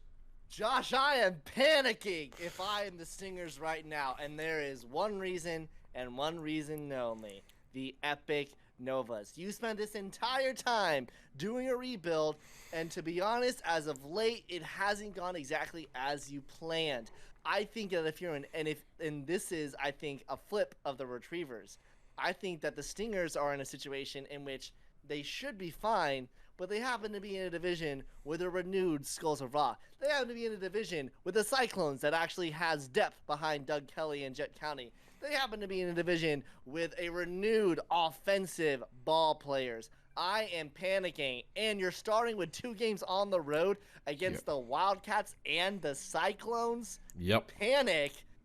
Josh, I am panicking if I am the Stingers right now, and there is one reason and one reason only: the Epic Novas. You spent this entire time doing a rebuild, and to be honest, as of late, it hasn't gone exactly as you planned. I think that this is, I think, a flip of the Retrievers. I think that the Stingers are in a situation in which they should be fine, but they happen to be in a division with a renewed Skulls of Ra. They happen to be in a division with the Cyclones that actually has depth behind Doug Kelly and Jet County. They happen to be in a division with a renewed offensive ball players. I am panicking, and you're starting with 2 games on the road against the Wildcats and the Cyclones. Yep.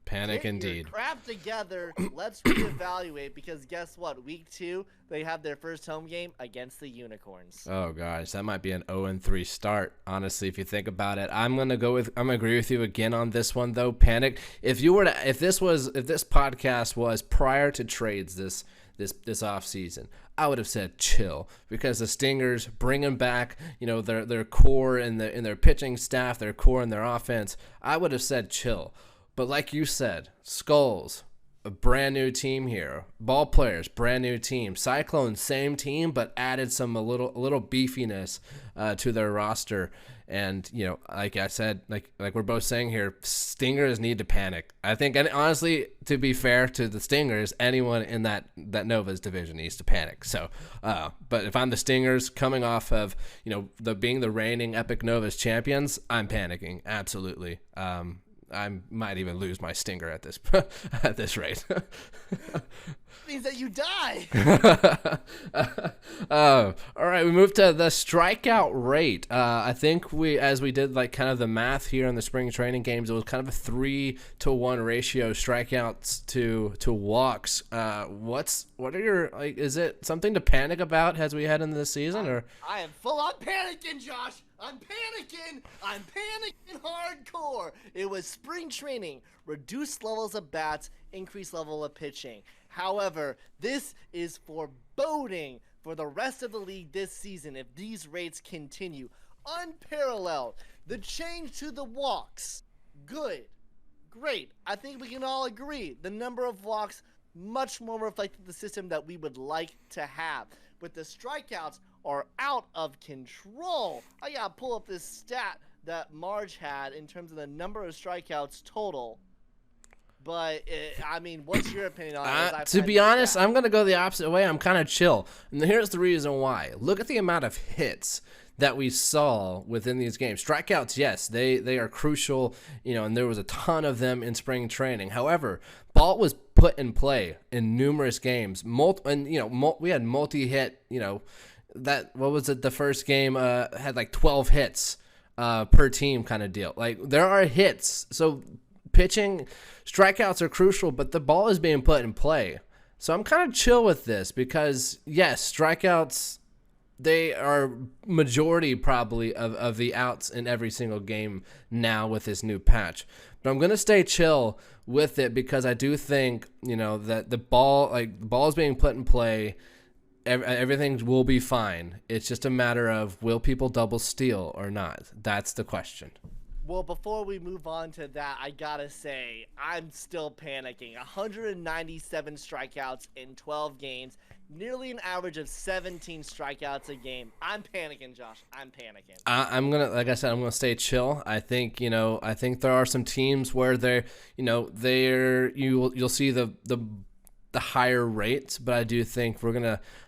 Panic Indeed. Your crap together. Let's reevaluate, because guess what? Week 2, they have their first home game against the Unicorns. Oh gosh, that might be an 0-3 start. Honestly, if you think about it, I'm gonna agree with you again on this one though. Panic. If this podcast was prior to trades this off season, I would have said chill, because the Stingers bringing back their core in their pitching staff, their core in their offense. I would have said chill. But like you said, Skulls, a brand new team here. Ball players, brand new team. Cyclones, same team, but added a little beefiness to their roster. And like I said, like we're both saying here, Stingers need to panic. I think, and honestly, to be fair to the Stingers, anyone in that Novas division needs to panic. So, but if I'm the Stingers coming off of being the reigning Epic Novas champions, I'm panicking absolutely. I might even lose my Stinger at this rate. Means that you die. All right, we move to the strikeout rate. I think as we did like kind of the math here in the spring training games, it was kind of a 3-to-1 ratio, strikeouts to walks. What are your, like? Is it something to panic about as we head into the season, or? I am full on panicking, Josh. I'm panicking hardcore. It was spring training, reduced levels of bats, increased level of pitching. However, this is foreboding for the rest of the league this season if these rates continue. Unparalleled. The change to the walks, good, great. I think we can all agree the number of walks much more reflected the system that we would like to have. But the strikeouts are out of control. I gotta pull up this stat that Marge had in terms of the number of strikeouts total. But I mean, what's your opinion on it? To be honest, I'm gonna go the opposite way. I'm kind of chill, and here's the reason why. Look at the amount of hits that we saw within these games. Strikeouts, yes, they are crucial, and there was a ton of them in spring training. However, ball was put in play in numerous games. We had multi-hit. What was it? The first game had like 12 hits per team, kind of deal. Like there are hits, so pitching strikeouts are crucial, but the ball is being put in play. So I'm kind of chill with this because yes, strikeouts. They are majority probably of the outs in every single game now with this new patch. But I'm going to stay chill with it because I do think, that the ball is being put in play. Everything will be fine. It's just a matter of will people double steal or not? That's the question. Well, before we move on to that, I gotta say, I'm still panicking. 197 strikeouts in 12 games, nearly an average of 17 strikeouts a game. I'm panicking, Josh. I'm panicking. Like I said, I'm gonna stay chill. I think, I think there are some teams where you'll see the higher rates, but I do think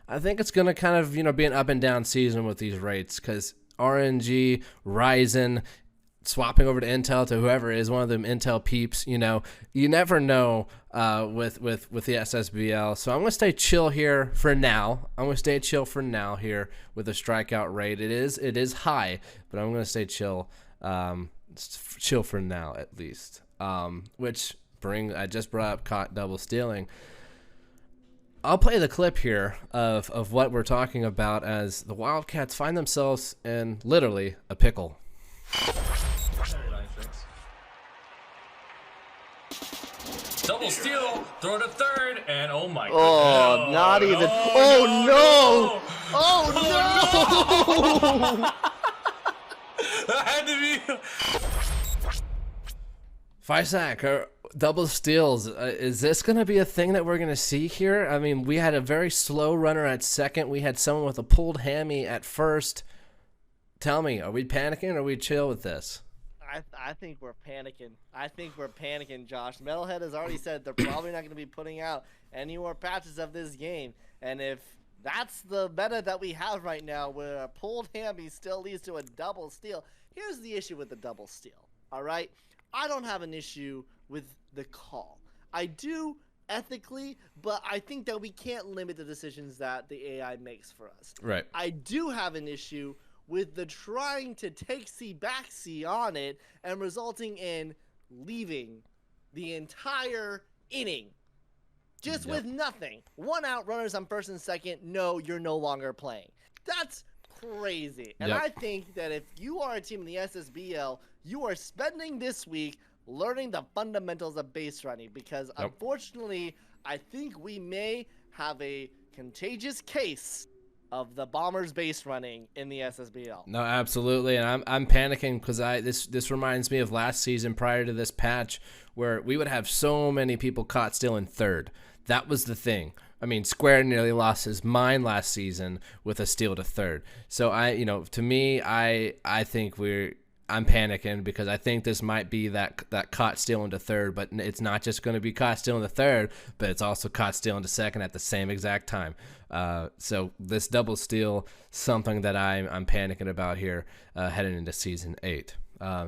I think it's gonna kind of, be an up and down season with these rates because RNG, Ryzen, swapping over to Intel to whoever is one of them Intel peeps, you never know with the SSBL. So I'm going to stay chill here for now. With the strikeout rate. It is high, but I'm going to stay chill for now at least. I just brought up caught double stealing. I'll play the clip here of what we're talking about as the Wildcats find themselves in literally a pickle. Double steal, throw to third, and oh my god. Oh, not even. Oh, no! Oh, no! That had to be. Fisak, double steals. Is this going to be a thing that we're going to see here? I mean, we had a very slow runner at second. We had someone with a pulled hammy at first. Tell me, are we panicking or are we chill with this? I think we're panicking. Josh. Metalhead has already said they're probably not going to be putting out any more patches of this game. And if that's the meta that we have right now, where a pulled hammy still leads to a double steal, here's the issue with the double steal, all right? I don't have an issue with the call. I do ethically, but I think that we can't limit the decisions that the AI makes for us. Right. I do have an issue with the trying to take-see back-see on it and resulting in leaving the entire inning just with nothing. 1 out, runners on first and second. No, you're no longer playing. That's crazy. And I think that if you are a team in the SSBL, you are spending this week learning the fundamentals of base running because unfortunately, I think we may have a contagious case of the Bombers base running in the SSBL. No, absolutely, and I'm panicking because this reminds me of last season prior to this patch where we would have so many people caught stealing third. That was the thing. I mean, Square nearly lost his mind last season with a steal to third. So I think I'm panicking because I think this might be that caught stealing to third, but it's not just going to be caught stealing to third, but it's also caught stealing to second at the same exact time. So this double steal, something that I'm panicking about here heading into Season 8.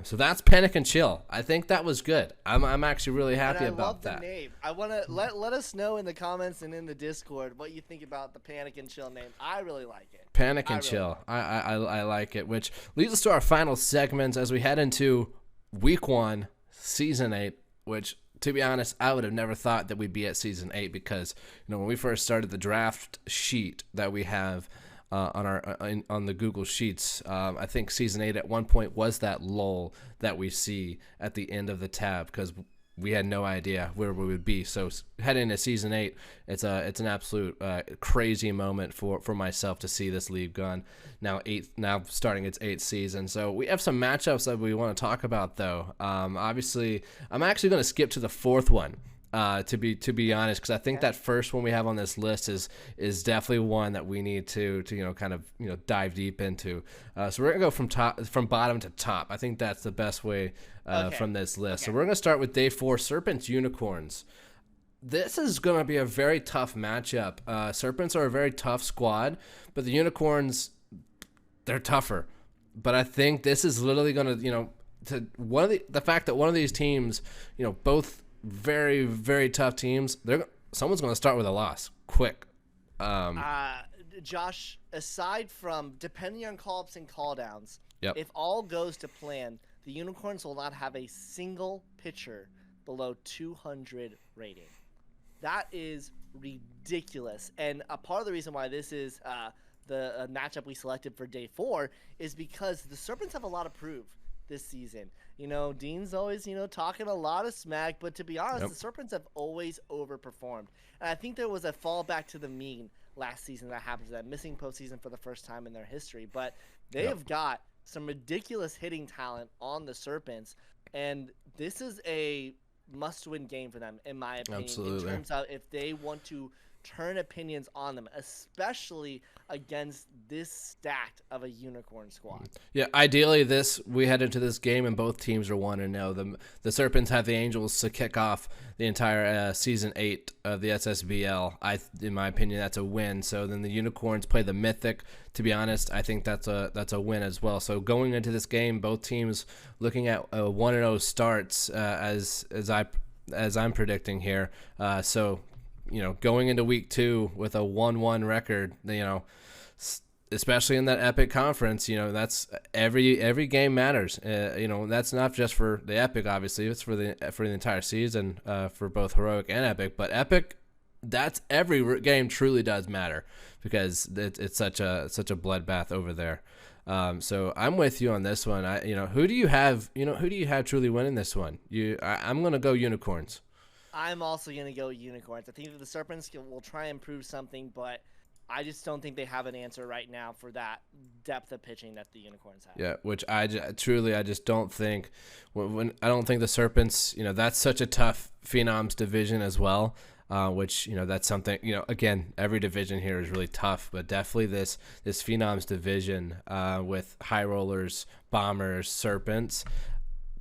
So that's Panic and Chill. I think that was good. I'm actually really happy about that. I love the name. I want to let us know in the comments and in the Discord what you think about the Panic and Chill name. I really like it. Panic and Chill. I like it, which leads us to our final segments as we head into Week 1, Season 8, which, to be honest, I would have never thought that we'd be at Season 8 because, when we first started the draft sheet that we have on the Google Sheets, I think Season 8 at one point was that lull that we see at the end of the tab because we had no idea where we would be. So heading into Season 8, it's an absolute crazy moment for myself to see this league gone now starting its 8th season. So we have some matchups that we want to talk about though. Obviously, I'm actually going to skip to the 4th one. To be honest, because I think that first one we have on this list is definitely one that we need to kind of dive deep into. So we're gonna go from bottom to top. I think that's the best way from this list. So we're gonna start with day 4, Serpents Unicorns. This is going to be a very tough matchup. Serpents are a very tough squad, but the Unicorns, they're tougher. But I think this is literally going to, the fact that one of these teams, both very, very tough teams, someone's going to start with a loss quick. Josh, aside from depending on call-ups and call-downs, Yep. if all goes to plan, the Unicorns will not have a single pitcher below 200 rating. That is ridiculous. And a part of the reason why this is the matchup we selected for day 4 is because the Serpents have a lot to prove this season. Dean's always, talking a lot of smack, but to be honest, the Serpents have always overperformed. And I think there was a fallback to the mean last season that happened to them, missing postseason for the first time in their history. But they have got some ridiculous hitting talent on the Serpents, and this is a must-win game for them, in my opinion. Absolutely. In terms of if they want to turn opinions on them, especially against this stacked of a Unicorn squad. Yeah, ideally we head into this game and both teams are 1-0. The Serpents have the Angels to kick off the entire season 8 of the SSBL. In my opinion, that's a win. So then the Unicorns play the Mythic. To be honest, I think that's a win as well. So going into this game, both teams looking at 1-0 starts as I'm predicting here. So going into week 2 with a 1-1 record, especially in that Epic conference, that's every game matters. That's not just for the Epic, obviously. It's for the entire season, for both Heroic and Epic. But Epic, that's every game truly does matter because it's such a bloodbath over there. So I'm with you on this one. Who do you have truly winning this one? I'm gonna go Unicorns. I'm also going to go Unicorns. I think that the Serpents will try and prove something, but I just don't think they have an answer right now for that depth of pitching that the Unicorns have. Yeah, which I just don't think. I don't think the Serpents, that's such a tough Phenoms division as well, which, that's something, again, every division here is really tough, but definitely this Phenoms division with High Rollers, Bombers, Serpents,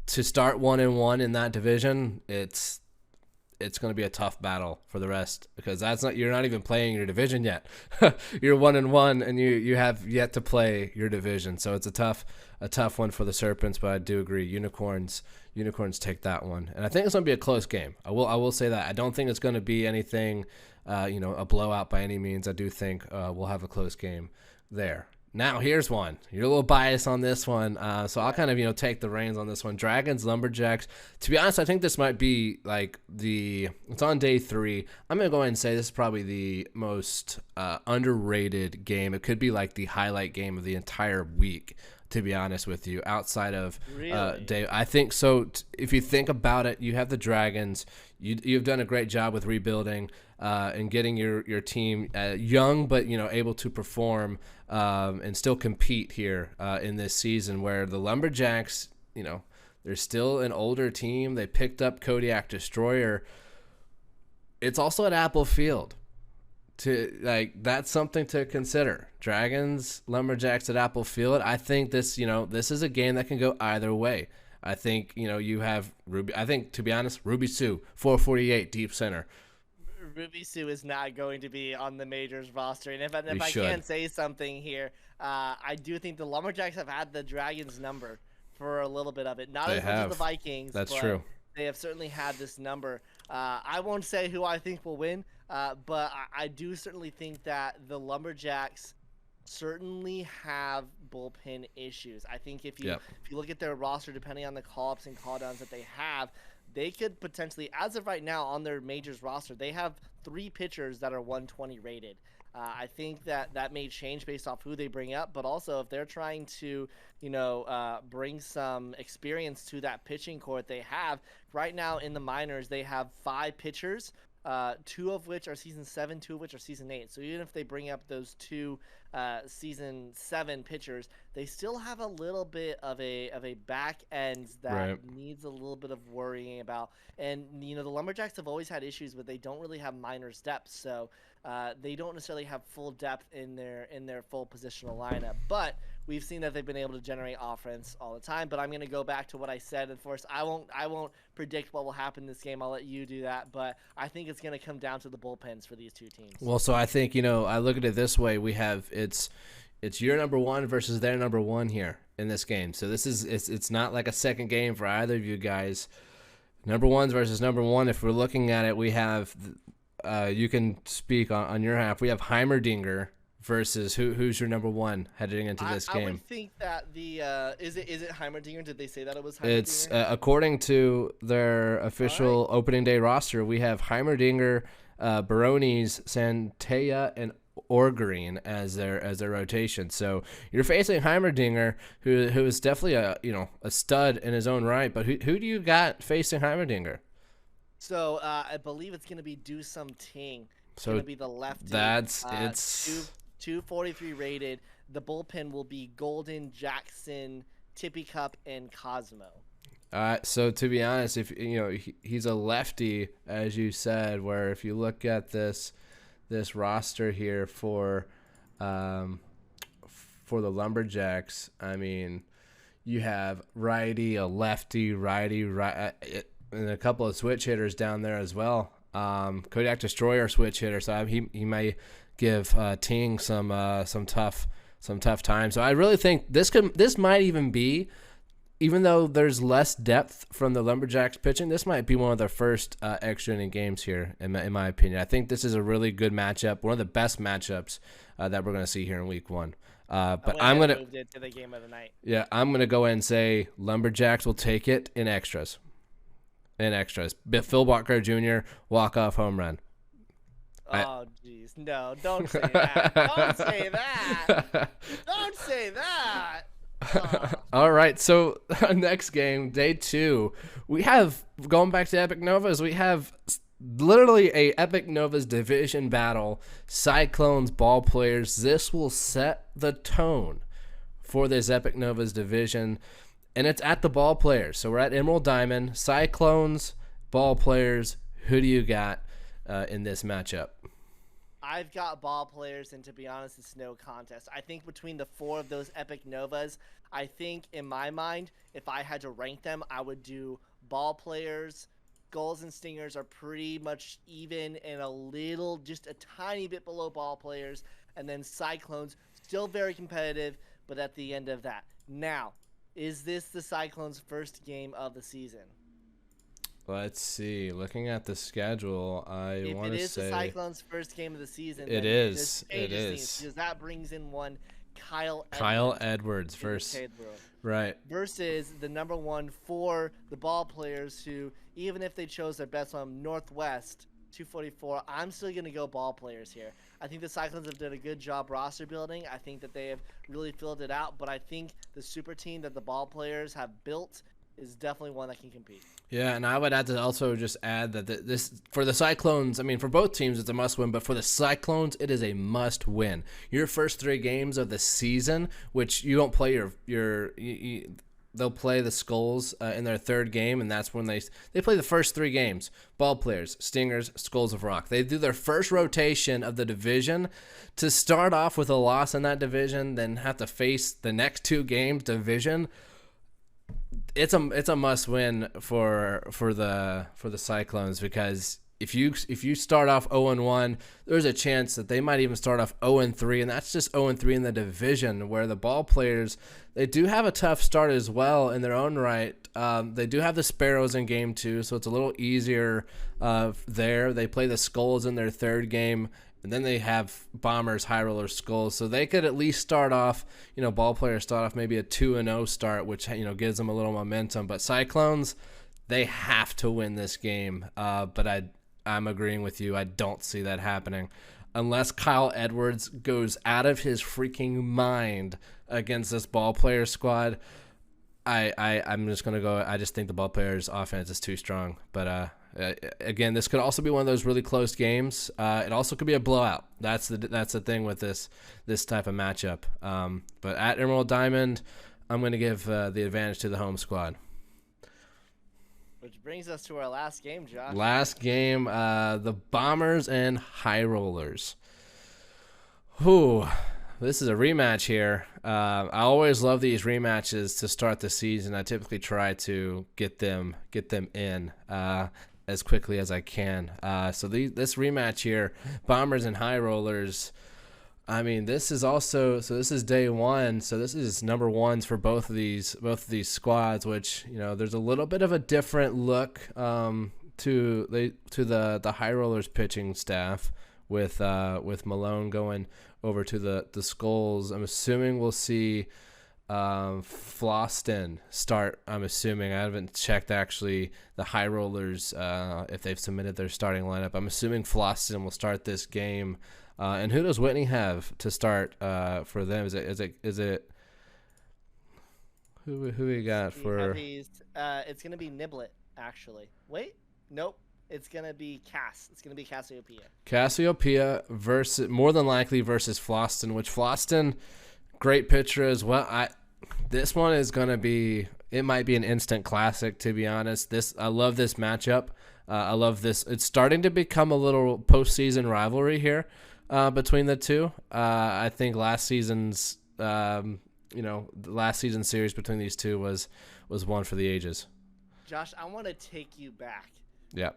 to start 1-1 in that division, it's going to be a tough battle for the rest because you're not even playing your division yet. You're 1-1 and you have yet to play your division. So it's a tough one for the Serpents, but I do agree. Unicorns take that one. And I think it's going to be a close game. I will say that. I don't think it's going to be anything, a blowout by any means. I do think we'll have a close game there. Now, here's one. You're a little biased on this one, so I'll kind of, take the reins on this one. Dragons, Lumberjacks. To be honest, I think this might be it's on day 3. I'm going to go ahead and say this is probably the most underrated game. It could be like the highlight game of the entire week, to be honest with you, outside of day. I think so. If you think about it, you have the Dragons. You've done a great job with rebuilding and getting your team young, but able to perform and still compete here in this season. Where the Lumberjacks, they're still an older team. They picked up Kodiak Destroyer. It's also at Apple Field. That's something to consider. Dragons, Lumberjacks at Apple Field. I think this is a game that can go either way. I think, you have Ruby. I think, to be honest, Ruby Sue, 448 deep center. Ruby Sue is not going to be on the Majors roster. And if I can say something here, I do think the Lumberjacks have had the Dragons number for a little bit of it. Not as much as the Vikings. That's true. They have certainly had this number. I won't say who I think will win, but I do certainly think that the Lumberjacks certainly have bullpen issues. I think if you look at their roster, depending on the call-ups and call-downs that they have, they could potentially, as of right now on their Majors roster, they have 3 pitchers that are 120 rated. I think that may change based off who they bring up, but also if they're trying to, bring some experience to that pitching core that they have right now in the minors, they have 5 pitchers two of which are season 7, two of which are season 8. So even if they bring up those two season 7 pitchers, they still have a little bit of a back end that needs a little bit of worrying about. And the Lumberjacks have always had issues with they don't really have minors depth, so they don't necessarily have full depth in their full positional lineup. But we've seen that they've been able to generate offense all the time. But I'm going to go back to what I said. And first, I won't predict what will happen in this game. I'll let you do that. But I think it's going to come down to the bullpens for these two teams. Well, so I think, I look at it this way. We have it's your number one versus their number one here in this game. So it's not like a second game for either of you guys. Number ones versus number one. If we're looking at it, we have you can speak on your half. We have Heimerdinger versus who's your number one heading into this game. I would think that the is it Heimerdinger? Did they say that it was Heimerdinger? It's according to their official opening day roster, we have Heimerdinger, Barones, Santea, and Orgreen as their rotation. So you're facing Heimerdinger, who is definitely a stud in his own right. But who do you got facing Heimerdinger? So I believe it's going to be Do Some Ting. It's So going to be the lefty. It's 243 rated. The bullpen will be Golden, Jackson, Tippy Cup, and Cosmo. So to be honest, if he's a lefty, as you said, where if you look at this roster here for the Lumberjacks, I mean, you have righty, a lefty, righty, right, and a couple of switch hitters down there as well. Kodiak Destroyer switch hitter, so he may give Ting some tough time. So I really think this might even be, even though there's less depth from the Lumberjacks pitching, this might be one of their first extra inning games here, in my opinion. I think this is a really good matchup, one of the best matchups that we're going to see here in Week 1. But I'm going to move it to the game of the night. Yeah, I'm going to go ahead and say Lumberjacks will take it in extras. Phil Walker Jr. walk-off home run. Oh, jeez. No, don't say that. Don't say that. Don't say that. All right, so next game, day 2, we have, going back to Epic Novas, we have literally a Epic Novas division battle. Cyclones, ball players. This will set the tone for this Epic Novas division. And it's at the ball players. So we're at Emerald Diamond. Cyclones, ball players. Who do you got in this matchup? I've got ball players, and to be honest, it's no contest. I think between the 4 of those Epic Novas, I think in my mind, if I had to rank them, I would do ball players. Gulls and Stingers are pretty much even and just a tiny bit below ball players. And then Cyclones, still very competitive, but at the end of that. Now, is this the Cyclones' first game of the season? Let's see. Looking at the schedule, I want to say... If it is the Cyclones' first game of the season, it is. It is. Because that brings in one Kyle Edwards first. Right. Versus the number 1 for the ball players who, even if they chose their best one, Northwest, 244, I'm still going to go ball players here. I think the Cyclones have done a good job roster building. I think that they have really filled it out, but I think the super team that the ball players have built is definitely one that can compete. Yeah, and I would add to also just add that this for the Cyclones, I mean, for both teams it's a must-win, but for the Cyclones, it is a must-win. Your first 3 games of the season, which you don't play they'll play the Skulls in their 3rd game, and that's when they play the first 3 games. Ball players, Stingers, Skulls of Rock. They do their first rotation of the division to start off with a loss in that division, then have to face the next 2 games division. It's a must win for the Cyclones, because if you start off 0-1, there's a chance that they might even start off 0-3, and that's just 0-3 in the division, where the ball players, they do have a tough start as well in their own right. They do have the Sparrows in game 2, so it's a little easier there. They play the Skulls in their 3rd game, and then they have Bombers, High Rollers, Skulls, so they could at least start off, ball players start off maybe a 2-0 start, which gives them a little momentum. But Cyclones, they have to win this game. But I'm agreeing with you. I don't see that happening unless Kyle Edwards goes out of his freaking mind against this ball player squad. I'm just gonna go. I just think the ball players' offense is too strong. But Again, this could also be one of those really close games. It also could be a blowout. That's the thing with this type of matchup. But at Emerald Diamond, I'm going to give the advantage to the home squad. Which brings us to our last game, Josh. Last game, the Bombers and High Rollers. Whew. This is a rematch here. I always love these rematches to start the season. I typically try to get them in as quickly as I can. So this rematch here, Bombers and High Rollers. I mean, this is day one. So this is number ones for both of these squads. Which, there's a little bit of a different look to the High Rollers pitching staff with Malone going over to the Skulls. I'm assuming we'll see Floston start. I'm assuming. I haven't checked actually the High Rollers if they've submitted their starting lineup. I'm assuming Floston will start this game. And who does Whitney have to start for them? Is it who we got for? It's gonna be Niblet actually. Wait, nope. It's gonna be Cass. It's gonna be Cassiopeia. Cassiopeia more than likely versus Floston, which Floston, great pitcher as well. This one is gonna be. It might be an instant classic, to be honest. I love this matchup. I love this. It's starting to become a little postseason rivalry here between the two. I think last season's the last season series between these two was one for the ages. Josh, I want to take you back. Yeah.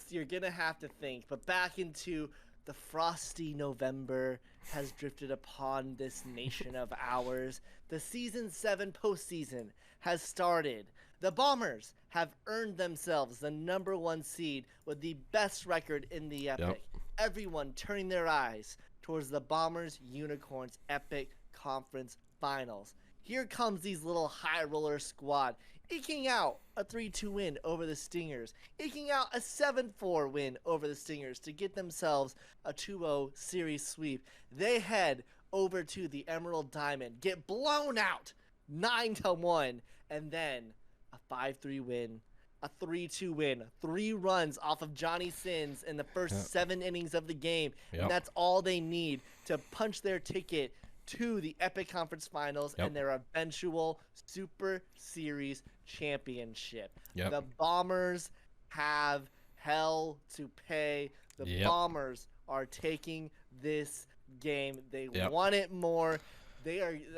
You're gonna have to think, but back into the frosty November has drifted upon this nation of ours. The season 7 postseason has started. The Bombers have earned themselves the number 1 seed with the best record in the Epic. Yep. Everyone turning their eyes towards the Bombers Unicorns Epic Conference Finals. Here comes these little High Roller squad, eking out a 3-2 win over the Stingers, eking out a 7-4 win over the Stingers to get themselves a 2-0 series sweep. They head over to the Emerald Diamond, get blown out 9-1, and then a 5-3 win, a 3-2 win, 3 runs off of Johnny Sins in the first 7 innings of the game. Yep. And that's all they need to punch their ticket to the Epic Conference Finals and their eventual Super Series championship. Yep. The Bombers have hell to pay. The Bombers are taking this game. They want it more.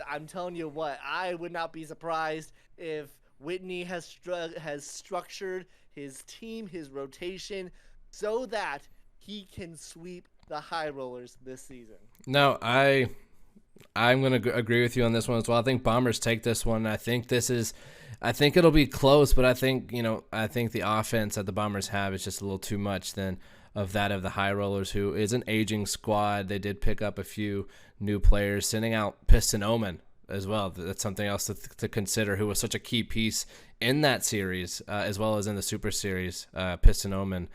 I'm telling you what, I would not be surprised if Whitney has structured his team, his rotation, so that he can sweep the High Rollers this season. No, I'm going to agree with you on this one as well. I think Bombers take this one. I think it'll be close, but I think the offense that the Bombers have is just a little too much of that of the High Rollers, who is an aging squad. They did pick up a few new players, sending out Piston Omen as well. That's something else to consider, who was such a key piece in that series as well as in the Super Series. Piston Omen,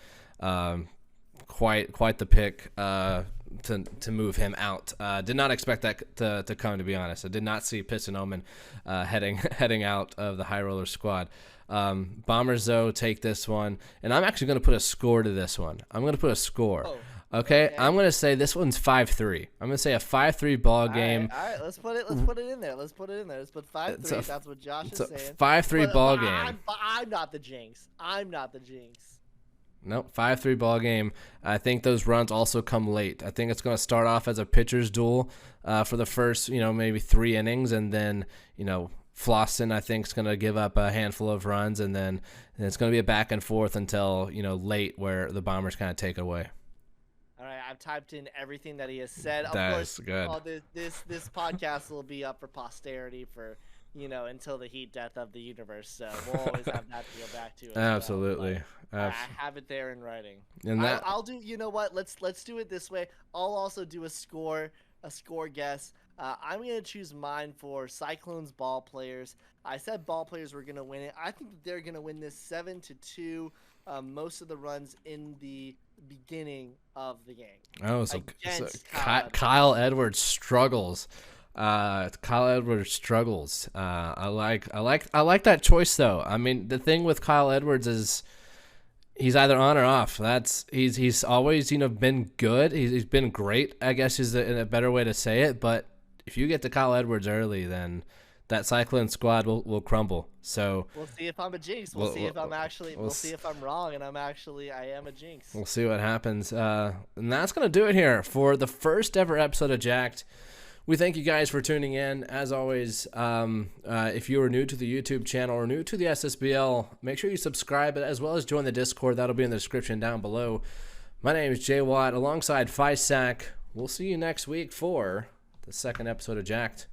quite the pick to move him out. Did not expect that to come, to be honest. I did not see Piston Omen heading out of the High Roller squad. Bombers, though, take this one, and I'm actually going to put a score to this one. I'm going to put a score. Oh, okay, I'm going to say this one's 5-3. I'm going to say a 5-3 ball game. All right, let's put it in there. Let's put 5-3. That's what Josh is saying. 5-3 ball game. I'm not the jinx. Nope, 5-3 ball game. I think those runs also come late. I think it's going to start off as a pitcher's duel for the first, maybe 3 innings, and then, Floston, I think, is going to give up a handful of runs, and then it's going to be a back and forth until, late, where the Bombers kind of take it away. All right, I've typed in everything that he has said. Of course, good. This podcast will be up for posterity for, until the heat death of the universe. So we'll always have that to go back to. Absolutely. I have it there in writing. And I'll do. You know what? Let's do it this way. I'll also do a score guess. I'm going to choose mine for Cyclones ball players. I said ball players were going to win it. I think they're going to win this 7-2. Most of the runs in the beginning of the game. Oh, so Kyle Edwards struggles. I like that choice, though. I mean, the thing with Kyle Edwards is He's either on or off. He's always been good. He's been great, I guess is a better way to say it. But if you get to Kyle Edwards early, then that Cyclone squad will crumble. So we'll see if I'm a jinx. We'll see if I'm actually. We'll see if I'm wrong, and I am a jinx. We'll see what happens. And that's gonna do it here for the first ever episode of Jacked. We thank you guys for tuning in. As always, if you are new to the YouTube channel or new to the SSBL, make sure you subscribe as well as join the Discord. That'll be in the description down below. My name is Jay Watt alongside Fisac. We'll see you next week for the second episode of Jacked.